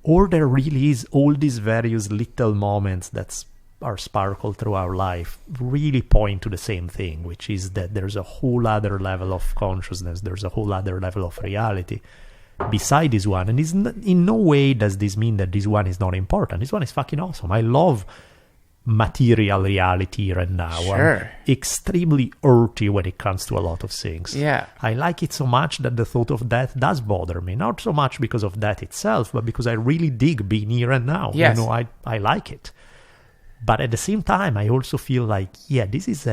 or there really is all these various little moments that are sparkle through our life really point to the same thing, which is that there's a whole other level of consciousness, there's a whole other level of reality beside this one. And in no way does this mean that this one is not important. This one is fucking awesome. I love material reality here and now. Sure. I'm extremely earthy when it comes to a lot of things. Yeah. I like it so much that the thought of death does bother me. Not so much because of death itself, but because I really dig being here and now. Yes. You know, I like it. But at the same time, I also feel like, yeah, this is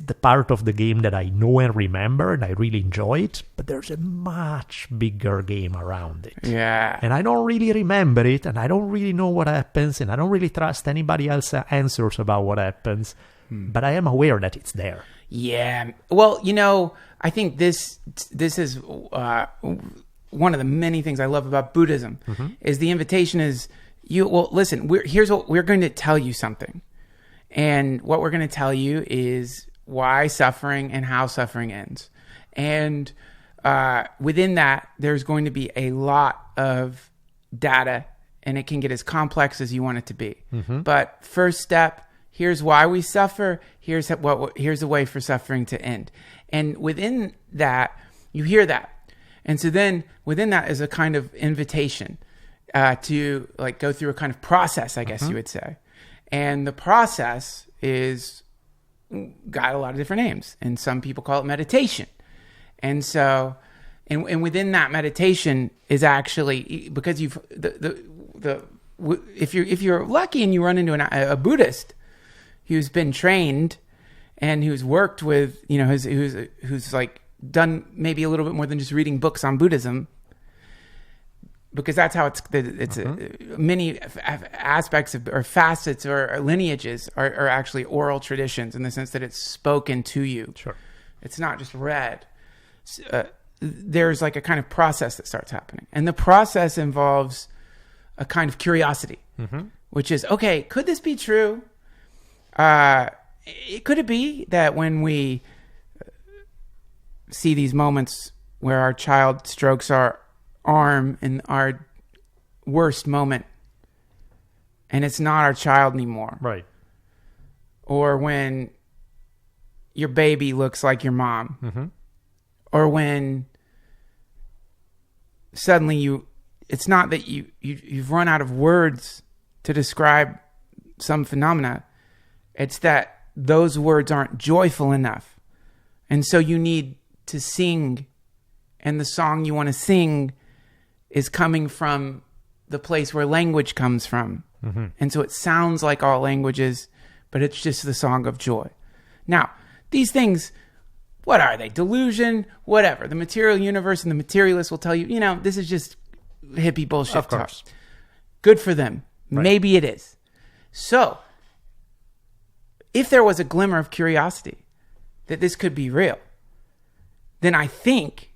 the part of the game that I know and remember, and I really enjoy it, but there's a much bigger game around it. Yeah. And I don't really remember it, and I don't really know what happens, and I don't really trust anybody else's answers about what happens, but I am aware that it's there. Yeah. Well, you know, I think this is one of the many things I love about Buddhism, is the invitation is, listen, here's what we're going to tell you something. And what we're going to tell you is why suffering and how suffering ends. And within that, there's going to be a lot of data, and it can get as complex as you want it to be. But first step, here's why we suffer. Here's a way for suffering to end. And within that, you hear that. And so then within that is a kind of invitation to like go through a kind of process, I guess you would say. And the process is got a lot of different names, and some people call it meditation. And so, and within that meditation is actually, because you've if you're lucky and you run into a Buddhist who's been trained and who's worked with, you know, who's like done maybe a little bit more than just reading books on Buddhism. Because that's how many aspects or facets or lineages are actually oral traditions, in the sense that it's spoken to you. Sure. It's not just read. There's like a kind of process that starts happening. And the process involves a kind of curiosity, which is, okay, could this be true? Could it be that when we see these moments where our child strokes our arm in our worst moment, and it's not our child anymore, right? Or when your baby looks like your mom, or when suddenly it's not that you've run out of words to describe some phenomena, it's that those words aren't joyful enough, and so you need to sing, and the song you want to sing is coming from the place where language comes from. And so it sounds like all languages, but it's just the song of joy. Now, these things, what are they? Delusion? Whatever. The material universe and the materialists will tell you, you know, this is just hippie bullshit. Of course. Talk. Good for them. Right. Maybe it is. So, if there was a glimmer of curiosity that this could be real, then I think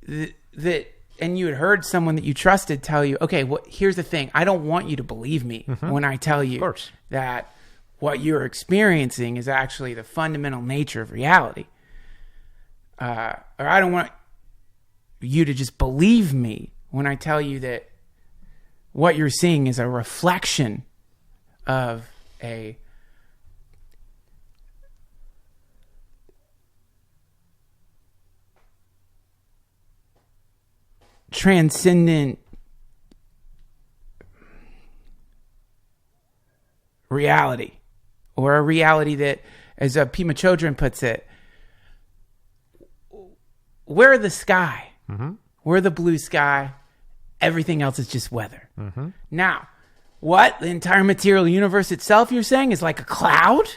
that and you had heard someone that you trusted tell you, okay, well, here's the thing. I don't want you to believe me when I tell you that what you're experiencing is actually the fundamental nature of reality. Or I don't want you to just believe me when I tell you that what you're seeing is a reflection of a transcendent reality, or a reality that, as Pema Chodron puts it, we're the sky, we're the blue sky, everything else is just weather. Now, what? The entire material universe itself, you're saying, is like a cloud?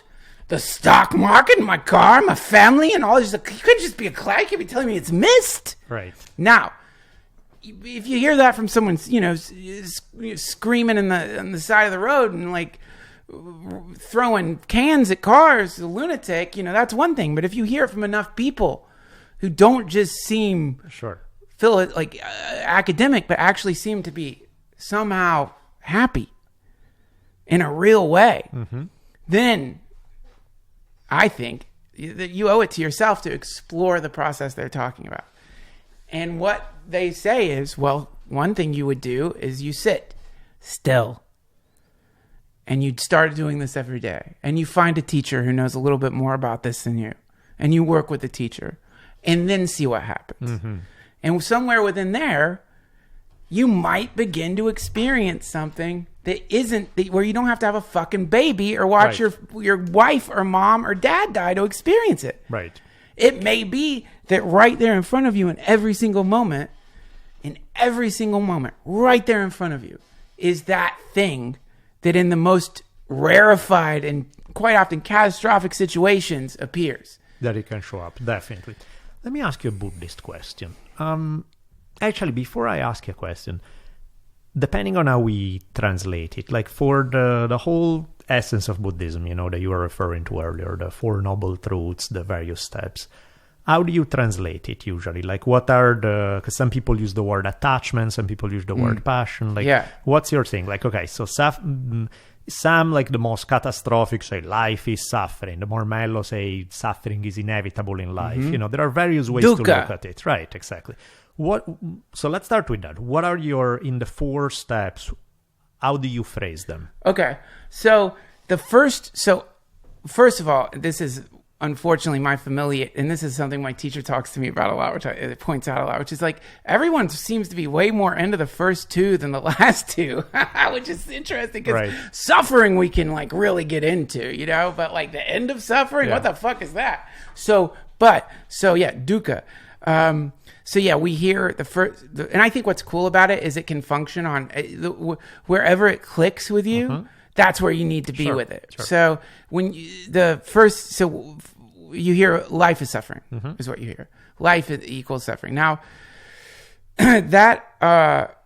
The stock market, my car, my family, and all this, you couldn't just be a cloud. You can't be telling me it's mist. Right. Now, if you hear that from someone, you know, screaming on the side of the road and like throwing cans at cars, a lunatic, you know, that's one thing. But if you hear it from enough people who don't just seem feel it like academic, but actually seem to be somehow happy in a real way, then I think that you owe it to yourself to explore the process they're talking about. And what they say is, well, one thing you would do is you sit still. And you'd start doing this every day. And you find a teacher who knows a little bit more about this than you. And you work with the teacher. And then see what happens. And somewhere within there, you might begin to experience something that where you don't have to have a fucking baby or watch your wife or mom or dad die to experience it. Right. It may be that right there in front of you in every single moment, right there in front of you, is that thing that in the most rarefied and quite often catastrophic situations appears. That it can show up, definitely. Let me ask you a Buddhist question. Actually, before I ask you a question, depending on how we translate it, like for the whole essence of Buddhism, that you were referring to earlier, the Four Noble Truths, the various steps, how do you translate it usually? Like what are because some people use the word attachment, some people use the word passion. Like, what's your thing? Like, okay, so some, like the most catastrophic, say life is suffering. The more mellow say suffering is inevitable in life. There are various ways to look at it. Right, exactly. So let's start with that. What are in the 4 steps, how do you phrase them? Okay. So first of all, this is unfortunately my familiar, and this is something my teacher talks to me about a lot, which it points out a lot, which is like everyone seems to be way more into the first 2 than the last 2, which is interesting because suffering we can like really get into, but like the end of suffering, what the fuck is that? So dukkha. We hear the first, and I think what's cool about it is it can function on wherever it clicks with you. That's where you need to be with it. Sure. So when you hear life is suffering is what you hear. Life equals suffering. Now that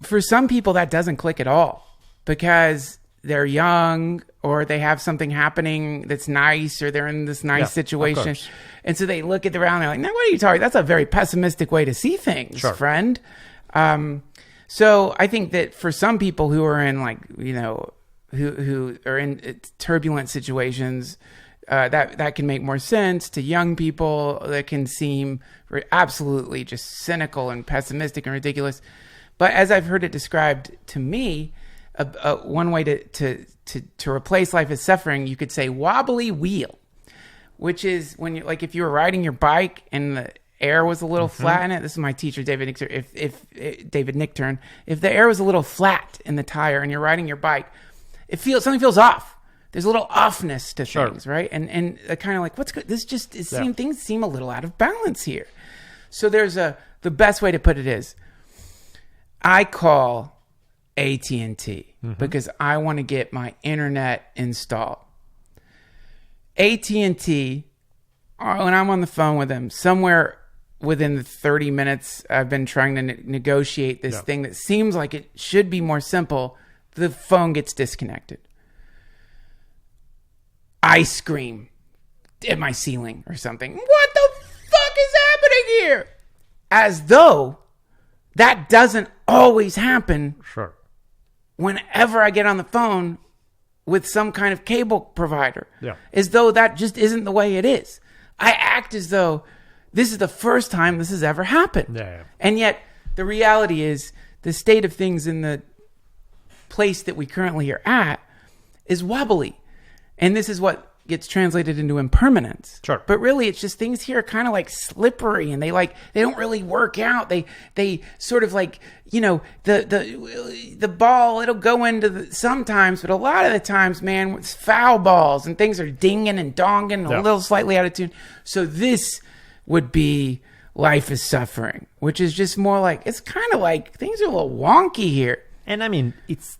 for some people that doesn't click at all because they're young or they have something happening that's nice or they're in this nice situation. And so they look at the round, they're like, "No, what are you talking? That's a very pessimistic way to see things, friend." So I think that for some people who are in like, who are in turbulent situations, that can make more sense. To young people, that can seem absolutely just cynical and pessimistic and ridiculous. But as I've heard it described to me, one way to replace life as suffering, you could say wobbly wheel, which is when you like if you were riding your bike and the air was a little flat in it. This is my teacher, David Nichtern. David Nichtern, if the air was a little flat in the tire and you're riding your bike, something feels off. There's a little offness to things, right? And kind of like, what's good? Things seem a little out of balance here. So the best way to put it is, I call AT&T because I want to get my internet installed. AT&T, when I'm on the phone with them, somewhere within the 30 minutes I've been trying to negotiate this thing that seems like it should be more simple, the phone gets disconnected. I scream at my ceiling or something. What the fuck is happening here? As though that doesn't always happen. Sure. Whenever I get on the phone with some kind of cable provider. Yeah. As though that just isn't the way it is. I act as though this is the first time this has ever happened. Yeah. And yet the reality is the state of things in the place that we currently are at is wobbly. And this is what gets translated into impermanence. Sure. But really it's just things here are kind of like slippery and they don't really work out. They sort of like, the ball, it'll go into sometimes, but a lot of the times, man, it's foul balls and things are dinging and donging a little slightly out of tune. So this would be life is suffering, which is just more like, it's kind of like things are a little wonky here. And I mean, it's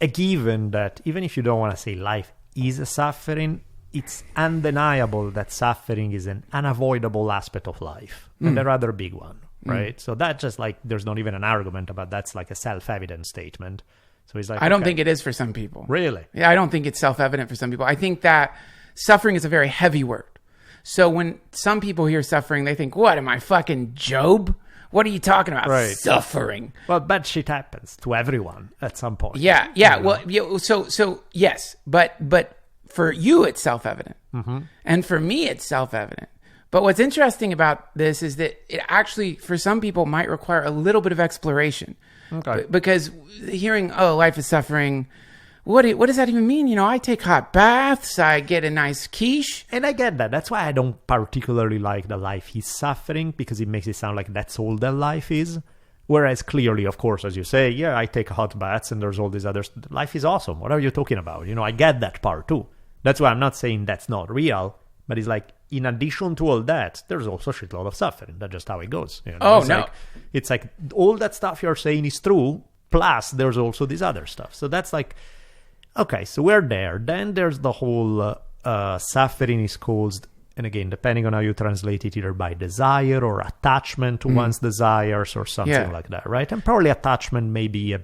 a given that even if you don't want to say life is a suffering, it's undeniable that suffering is an unavoidable aspect of life and a rather big one, right? So that's just like, there's not even an argument about that's like a self-evident statement. So it's like, I don't think it is for some people. Really? Yeah, I don't think it's self-evident for some people. I think that suffering is a very heavy word. So when some people hear suffering, they think, what, am I fucking Job? What are you talking about? Right. Suffering. Well, bad shit happens to everyone at some point. Yeah. Well, so yes, but for you, it's self-evident. And for me, it's self-evident. But what's interesting about this is that it actually, for some people, might require a little bit of exploration. Okay. Because hearing, oh, life is suffering, what does that even mean? I take hot baths, I get a nice quiche. And I get that. That's why I don't particularly like the life he's suffering, because it makes it sound like that's all that life is. Whereas clearly, of course, as you say, yeah, I take hot baths and there's all these others. Life is awesome. What are you talking about? I get that part too. That's why I'm not saying that's not real, but it's like, in addition to all that, there's also a shitload of suffering. That's just how it goes. It's like all that stuff you're saying is true, plus there's also this other stuff. So that's like, okay, so we're there. Then there's the whole suffering is caused, and again, depending on how you translate it, either by desire or attachment to one's desires or something like that, right? And probably attachment may be a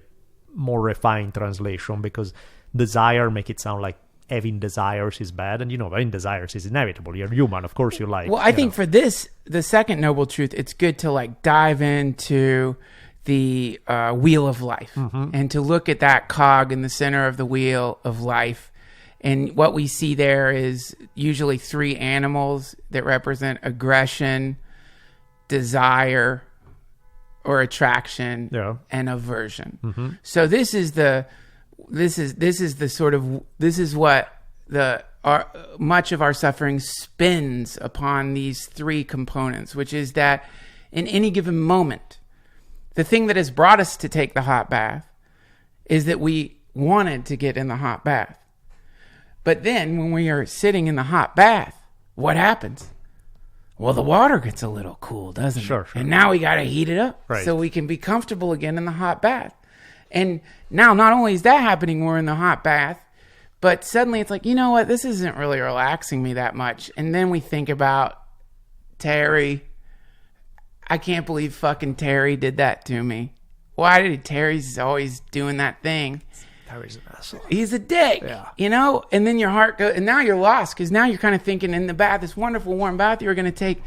more refined translation, because desire make it sound like having desires is bad, and having desires is inevitable. You're human, of course you like. Well, I think for this, the second noble truth, it's good to like dive into the wheel of life and to look at that cog in the center of the wheel of life. And what we see there is usually three animals that represent aggression, desire, or attraction, and aversion. So this is what much of our suffering spins upon these three components, which is that in any given moment, the thing that has brought us to take the hot bath is that we wanted to get in the hot bath. But then when we are sitting in the hot bath, what happens? Well, the water gets a little cool, doesn't it? Sure. And now we got to heat it up so we can be comfortable again in the hot bath. And now not only is that happening, we're in the hot bath, but suddenly it's like, you know what? This isn't really relaxing me that much. And then we think about Terry. I can't believe fucking Terry did that to me. Why did Terry's always doing that thing? Terry's an asshole. He's a dick, and then your heart goes, and now you're lost, because now you're kind of thinking in the bath, this wonderful warm bath you're going to take,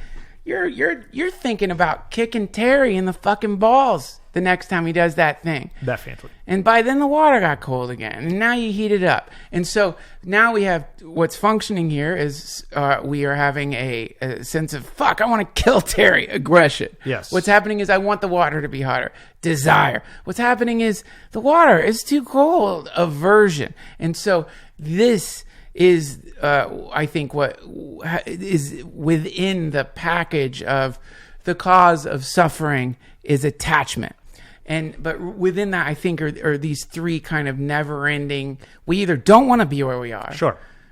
you're thinking about kicking Terry in the fucking balls the next time he does that thing. Definitely. And by then the water got cold again, and now you heat it up. And so now we have, what's functioning here is we are having a sense of, fuck, I want to kill Terry, aggression. Yes. What's happening is I want the water to be hotter, desire. What's happening is the water is too cold, aversion. And so this is, I think, what is within the package of the cause of suffering is attachment. But within that, I think, are these three kind of never-ending. We either don't want to be where we are,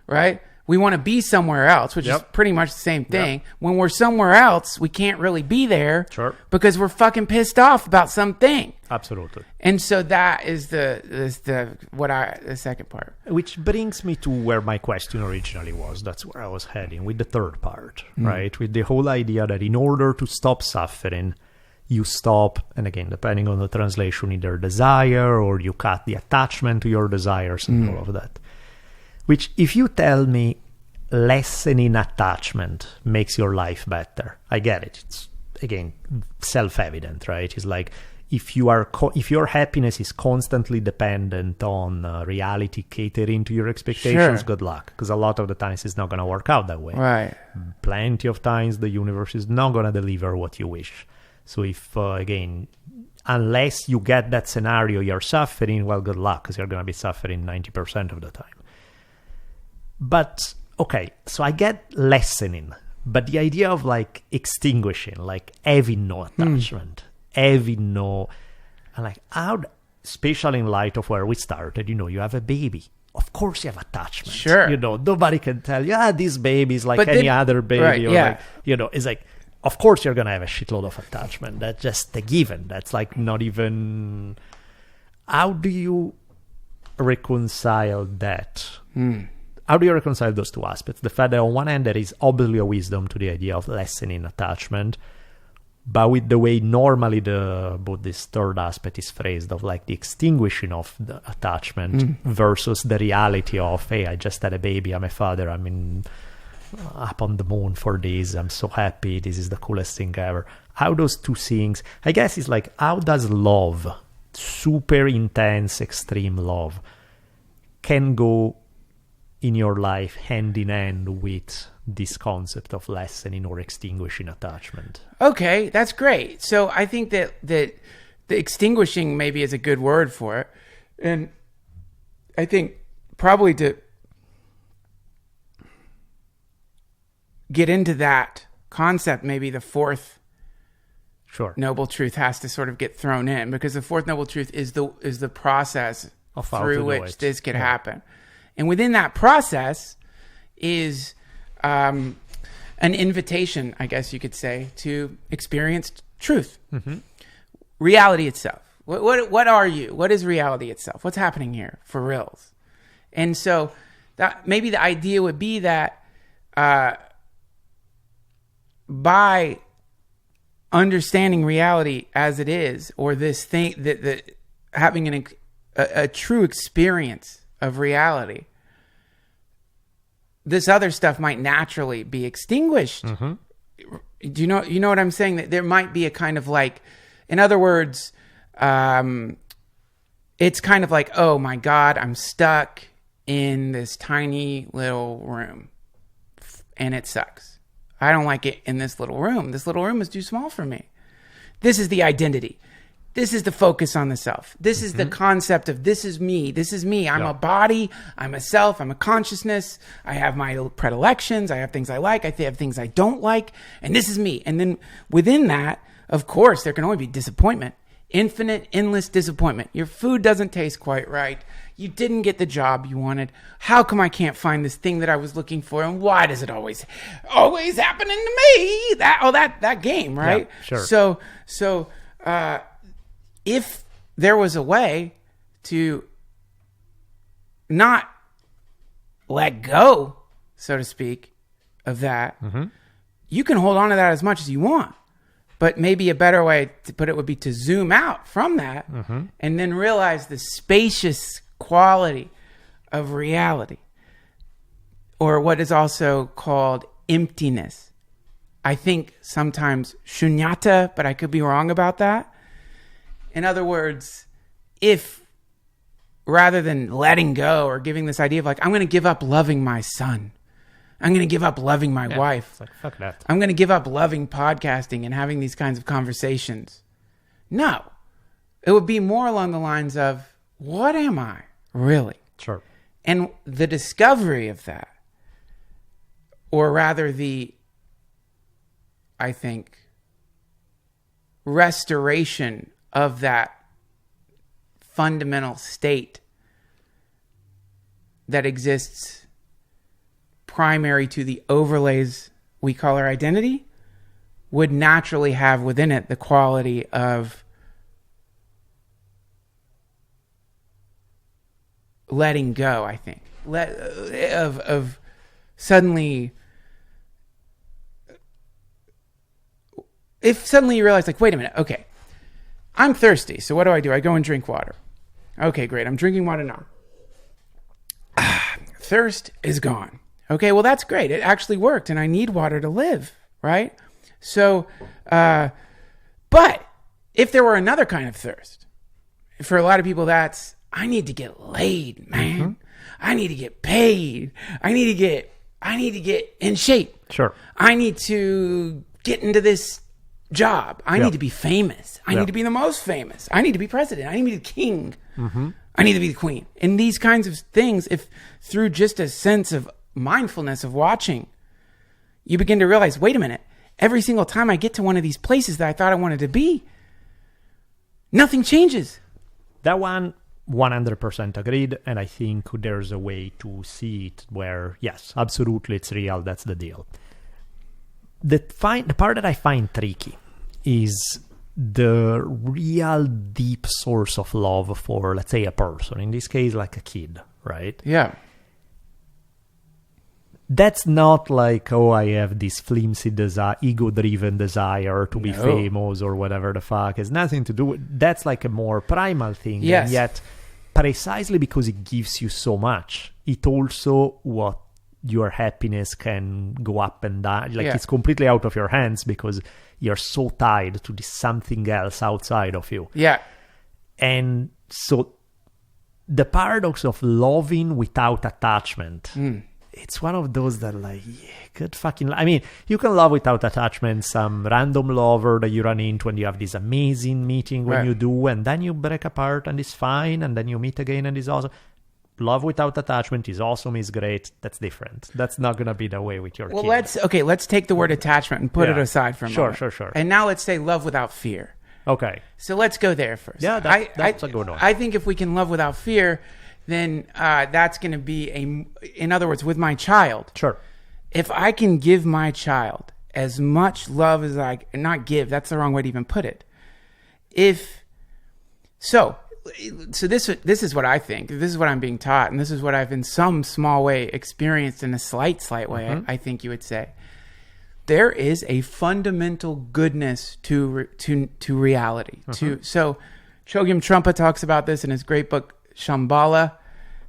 right? We want to be somewhere else, which is pretty much the same thing. When we're somewhere else, we can't really be there because we're fucking pissed off about something. Absolutely. And so that is the second part. Which brings me to where my question originally was. That's where I was heading with the third part, right? With the whole idea that in order to stop suffering, you stop, and again, depending on the translation, either desire or you cut the attachment to your desires and all of that. Which, if you tell me lessening attachment makes your life better, I get it. It's, again, self-evident, right? It's like if your happiness is constantly dependent on reality catering to your expectations, good luck. Because a lot of the times it's not going to work out that way. Right. Plenty of times the universe is not going to deliver what you wish. So if, again, unless you get that scenario, you're suffering, well, good luck, because you're going to be suffering 90% of the time. But, okay, so I get lessening, but the idea of, like, extinguishing, like, having no attachment, having no... And, like, how... Especially in light of where we started, you have a baby. Of course you have attachment. Sure. Nobody can tell you, this baby is like any other baby. Right, or like, it's like... Of course, you're going to have a shitload of attachment. That's just a given. That's like not even... How do you reconcile that? How do you reconcile those two aspects? The fact that on one hand, there is obviously a wisdom to the idea of lessening attachment, but with the way normally both this third aspect is phrased of like the extinguishing of the attachment versus the reality of, hey, I just had a baby, I'm a father, up on the moon for this, I'm so happy, this is the coolest thing ever. How those two things, I guess, is like, how does love, super intense, extreme love, can go in your life hand in hand with this concept of lessening or extinguishing attachment? Okay, that's great. So I think that the extinguishing maybe is a good word for it. And think probably to get into that concept, maybe the fourth noble truth has to sort of get thrown in, because the fourth noble truth is the process through which this could happen. And within that process is an invitation, I guess you could say, to experience truth, reality itself. What are you? What is reality itself? What's happening here for reals? And so that maybe the idea would be that by understanding reality as it is, or this thing that having a true experience of reality, this other stuff might naturally be extinguished. Do you know what I'm saying? That there might be a kind of like, in other words, it's kind of like, oh my God, I'm stuck in this tiny little room and it sucks. I don't like it in this little room. This little room is too small for me. This is the identity. This is the focus on the self. This is the concept of this is me. This is me. I'm a body. I'm a self. I'm a consciousness. I have my predilections. I have things I like. I have things I don't like. And this is me. And then within that, of course, there can only be disappointment. Infinite, endless disappointment. Your food doesn't taste quite right. You didn't get the job you wanted. How come I can't find this thing that I was looking for? And why does it always happening to me? That game, right? Yeah, sure. So, if there was a way to not let go, so to speak, of that, you can hold on to that as much as you want. But maybe a better way to put it would be to zoom out from that and then realize the spacious quality of reality, or what is also called emptiness. I think sometimes shunyata, but I could be wrong about that. In other words, if rather than letting go or giving this idea of like, I'm going to give up loving my son, I'm going to give up loving my wife, it's like, fuck that. I'm going to give up loving podcasting and having these kinds of conversations. No, it would be more along the lines of, what am I really? Sure. And the discovery of that, or rather I think, restoration of that fundamental state that exists primary to the overlays we call our identity, would naturally have within it the quality of letting go, I think. Of suddenly, if suddenly you realize, like, wait a minute, okay, I'm thirsty, so what do? I go and drink water. Okay, great, I'm drinking water now. Thirst is gone. Okay, well, that's great. It actually worked, and I need water to live, right? So, but if there were another kind of thirst, for a lot of people, that's, I need to get laid, man. I need to get paid. I need to get in shape. Sure. I need to get into this job. I need to be famous. I need to be the most famous. I need to be president. I need to be the king. I need to be the queen. And these kinds of things, if through just a sense of mindfulness of watching, you begin to realize, wait a minute, every single time I get to one of these places that I thought I wanted to be, nothing changes. That one, 100% agreed, and I think there's a way to see it where, yes, absolutely, it's real, that's the deal. The part that I find tricky is the real deep source of love for, let's say, a person, in this case, like a kid, right? Yeah. That's not like, oh, I have this flimsy ego-driven desire to be famous or whatever the fuck. It's nothing to do with... That's like a more primal thing. Yes. And yet, precisely because it gives you so much, it also what your happiness can go up and down. Like, it's completely out of your hands because you're so tied to this something else outside of you. Yeah. And so the paradox of loving without attachment... It's one of those that, like, good fucking... I mean, you can love without attachment some random lover that you run into and you have this amazing meeting when you do, and then you break apart and it's fine, and then you meet again and it's awesome. love without attachment is awesome, is great. That's different. That's not going to be the way with your kid. Let's take the word attachment and put it aside for a moment. Sure. And now let's say love without fear. Okay. So let's go there first. Yeah, that's a good one. I think if we can love without fear, then that's going to be in other words, with my child. Sure. If I can give my child as much love as not give, that's the wrong way to even put it. So this is what I think. This is what I'm being taught, and this is what I've in some small way experienced in a slight way. I think you would say there is a fundamental goodness to reality. So Chogyam Trungpa talks about this in his great book Shambhala,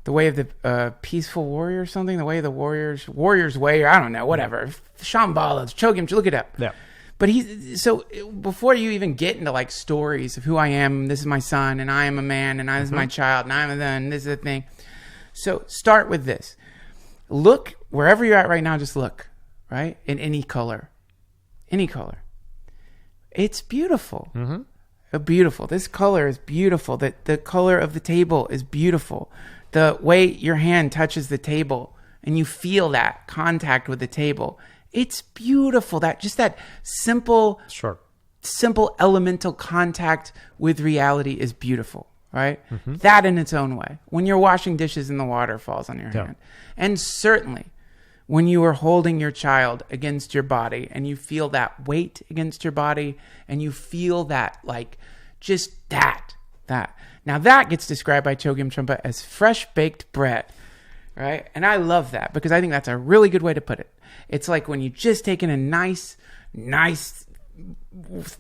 the way of the peaceful warrior, or something. The way of the warrior's way. I don't know. Whatever. Shambhala. Chogyam. Look it up. Yeah. But so before you even get into like stories of who I am, this is my son, and I am a man, and this is my child, and I'm a then, this is a thing. So start with this. Look wherever you're at right now. Just look, right, in any color. It's beautiful. Beautiful. This color is beautiful. The color of the table is beautiful. The way your hand touches the table and you feel that contact with the table. It's beautiful. That simple elemental contact with reality is beautiful, right? That in its own way. When you're washing dishes and the water falls on your hand. And certainly when you are holding your child against your body and you feel that weight against your body and you feel that that. Now that gets described by Chogyam Trungpa as fresh baked bread, right? And I love that because I think that's a really good way to put it. It's like when you just taken a nice,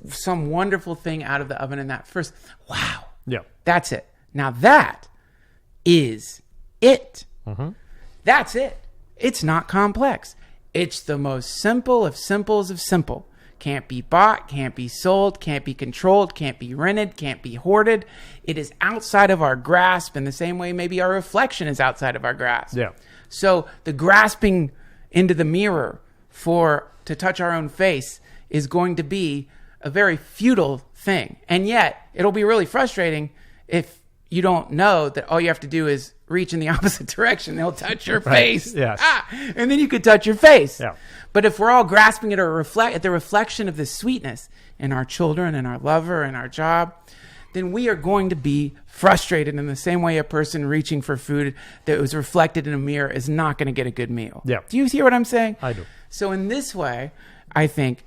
some wonderful thing out of the oven and that first, wow. Yeah. That's it. Now that is it. That's it. It's not complex. It's the most simple of simples of simple. Can't be bought, can't be sold, can't be controlled, can't be rented, can't be hoarded. It is outside of our grasp in the same way maybe our reflection is outside of our grasp. Yeah. So the grasping into the mirror to touch our own face is going to be a very futile thing. And yet it'll be really frustrating if you don't know that all you have to do is reach in the opposite direction. They'll touch your face. Yes. And then you could touch your face. Yeah. But if we're all grasping at the reflection of the sweetness in our children and our lover and our job, then we are going to be frustrated in the same way a person reaching for food that was reflected in a mirror is not going to get a good meal. Yeah. Do you hear what I'm saying? I do. So in this way, I think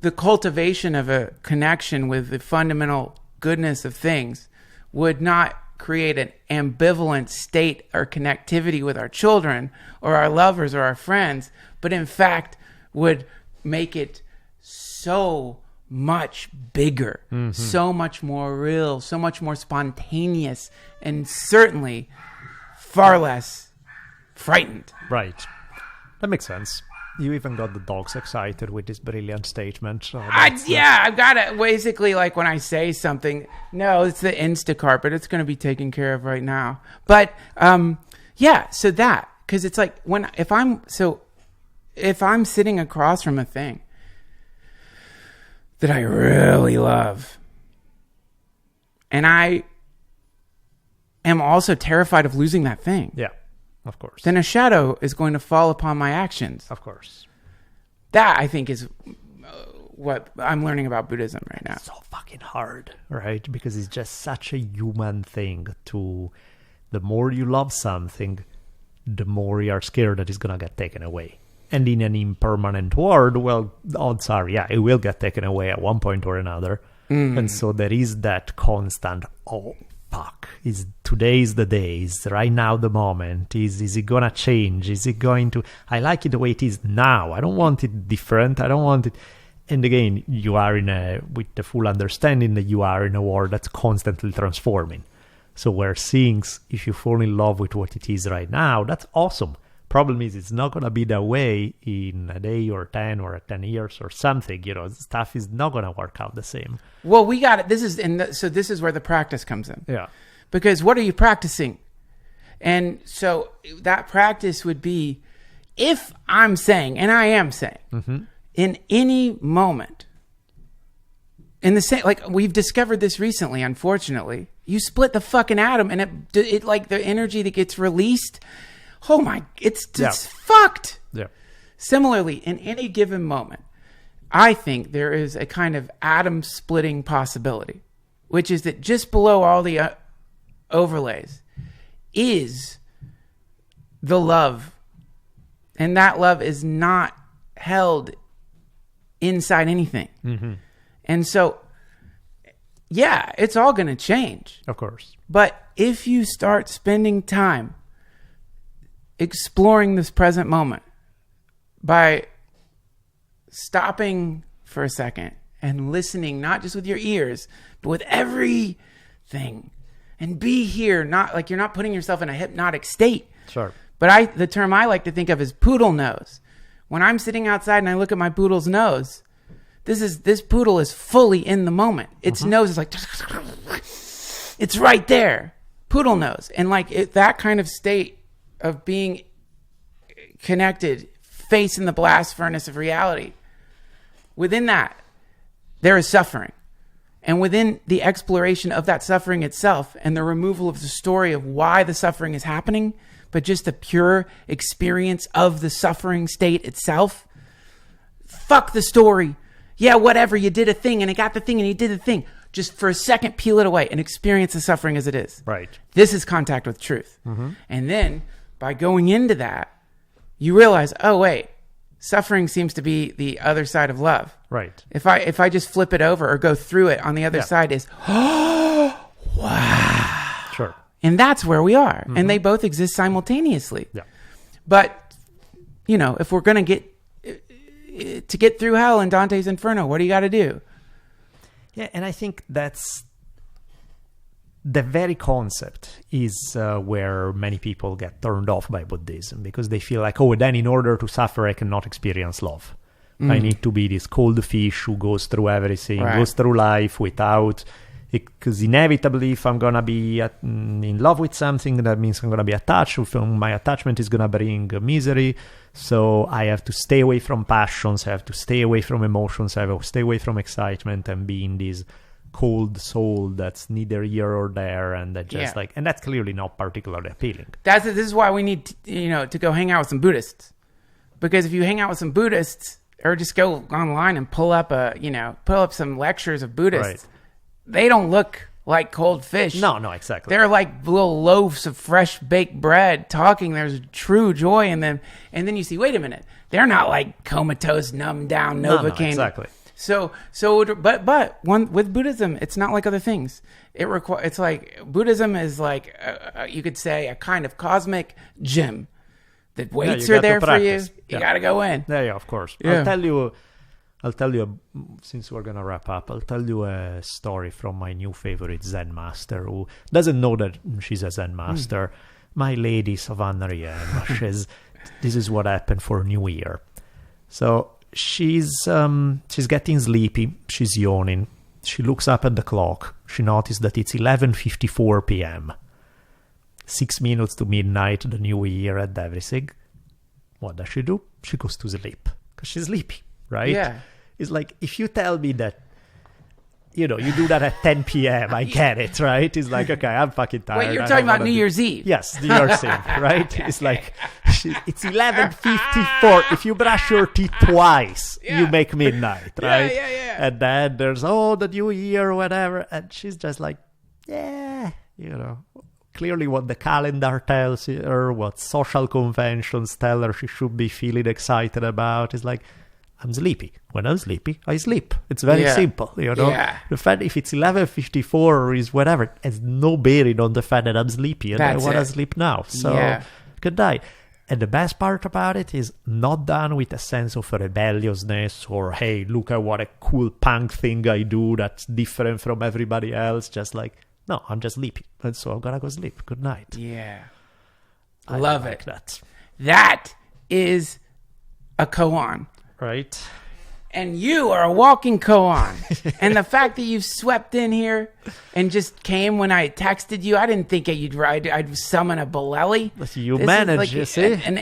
the cultivation of a connection with the fundamental goodness of things would not create an ambivalent state or connectivity with our children or our lovers or our friends, but in fact would make it so much bigger, so much more real, so much more spontaneous, and certainly far less frightened. Right. That makes sense. You even got the dogs excited with this brilliant statement. So I've got it. Basically, like when I say something, no, it's the Instacart, but it's going to be taken care of right now. But so that, because it's like if I'm sitting across from a thing that I really love, and I am also terrified of losing that thing. Yeah. Of course. Then a shadow is going to fall upon my actions. Of course. That, I think, is what I'm learning about Buddhism right now. It's so fucking hard, right? Because it's just such a human thing the more you love something, the more you are scared that it's going to get taken away. And in an impermanent world, well, odds are, it will get taken away at one point or another. And so there is that constant, fuck, today is the day, is right now the moment, is it gonna change, is it going to, I like it the way it is now, I don't want it different, I don't want it, and again, you are with the full understanding that you are in a world that's constantly transforming, so where things, if you fall in love with what it is right now, that's awesome. Problem is, it's not gonna be that way in a day or 10 or 10 years or something. Stuff is not gonna work out the same. Well, we got it. So this is where the practice comes in. Yeah. Because what are you practicing? And so that practice would be, if I'm saying, and I am saying, in any moment, in the same, like we've discovered this recently, unfortunately, You split the fucking atom, and it like the energy that gets released. Oh my, it's fucked. Yeah. Similarly, in any given moment, I think there is a kind of atom splitting possibility, which is that just below all the overlays is the love. And that love is not held inside anything. Mm-hmm. And so, yeah, it's all going to change. Of course. But if you start spending time exploring this present moment by stopping for a second and listening, not just with your ears, but with everything, and be here, not like you're not putting yourself in a hypnotic state. Sure. But the term I like to think of is poodle nose. When I'm sitting outside and I look at my poodle's nose, this poodle is fully in the moment. Its nose is like, it's right there. Poodle nose. And like that kind of state of being connected, facing the blast furnace of reality. Within that, there is suffering. And within the exploration of that suffering itself and the removal of the story of why the suffering is happening, but just the pure experience of the suffering state itself, fuck the story. Yeah, whatever, you did a thing and it got the thing and you did the thing. Just for a second, peel it away and experience the suffering as it is. Right. This is contact with truth. Mm-hmm. And then by going into that, you realize, oh, wait, suffering seems to be the other side of love. Right. If I just flip it over or go through it, on the other side is, oh, wow. Sure. And that's where we are. Mm-hmm. And they both exist simultaneously. Yeah. But, you know, if we're going to get through hell in Dante's Inferno, what do you got to do? Yeah, and I think that's the very concept is where many people get turned off by Buddhism, because they feel like, oh, then in order to suffer, I cannot experience love. I need to be this cold fish who goes through everything, goes through life without... Because inevitably, if I'm going to be in love with something, that means I'm going to be attached. My attachment is going to bring misery. So I have to stay away from passions. I have to stay away from emotions. I have to stay away from excitement and be in this cold soul that's neither here or there. And that just and that's clearly not particularly appealing. This is why we need to go hang out with some Buddhists. Because if you hang out with some Buddhists, or just go online and pull up some lectures of Buddhists, they don't look like cold fish. No, exactly. They're like little loaves of fresh baked bread talking. There's true joy in them. And then you see, wait a minute, they're not like comatose, numbed down, Novocaine. No, exactly. But with Buddhism, it's not like other things. It's like Buddhism is like you could say a kind of cosmic gym. The weights are there for you. You got to go in. Yeah, of course. Yeah. I'll tell you, since we're going to wrap up, I'll tell you a story from my new favorite Zen master, who doesn't know that she's a Zen master. My lady, Savannah Riem, this is what happened for New Year. So she's getting sleepy. She's yawning. She looks up at the clock. She noticed that it's 11:54 p.m. 6 minutes to midnight, the New Year and everything. What does she do? She goes to sleep because she's sleepy, right? Yeah. It's like, if you tell me that, you do that at 10 p.m., I get it, right? It's like, okay, I'm fucking tired. Wait, you're talking about New Year's Eve? Yes, New Year's Eve, right? It's like, it's 11:54. If you brush your teeth twice, you make midnight, right? Yeah. And then there's, the New Year or whatever. And she's just like, clearly what the calendar tells her, what social conventions tell her she should be feeling excited about is like, I'm sleepy. When I'm sleepy, I sleep. It's very simple, Yeah. The fact if it's 11:54 or is whatever, has no bearing on the fact that I'm sleepy and I want to sleep now. So, good night. And the best part about it is not done with a sense of rebelliousness or, hey, look at what a cool punk thing I do that's different from everybody else. Just like, no, I'm just sleepy. And so I'm going to go sleep. Good night. Yeah. I love like it. That is a koan. Right. And you are a walking koan. And the fact that you swept in here and just came when I texted you, I didn't think I'd summon a Bolelli. You managed, you see? An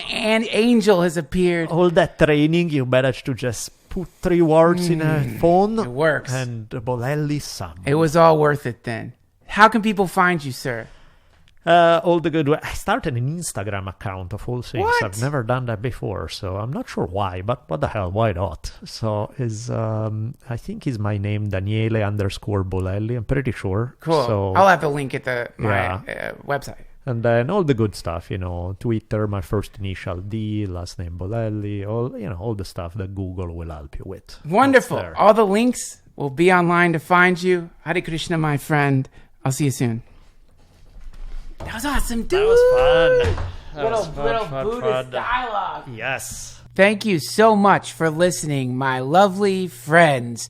angel has appeared. All that training, you managed to just put 3 words in a phone. It works. And Bolelli summoned. It was all worth it then. How can people find you, sir? All the good. I started an Instagram account of all things. What? I've never done that before, so I'm not sure why. But what the hell? Why not? So I think is my name Daniele _Bolelli. I'm pretty sure. Cool. So, I'll have the link at my website. And then all the good stuff, Twitter, my first initial D, last name Bolelli, all the stuff that Google will help you with. Wonderful. All the links will be online to find you. Hare Krishna, my friend. I'll see you soon. That was awesome, dude. That was fun. Little Buddhist dialogue. Yes. Thank you so much for listening, my lovely friends.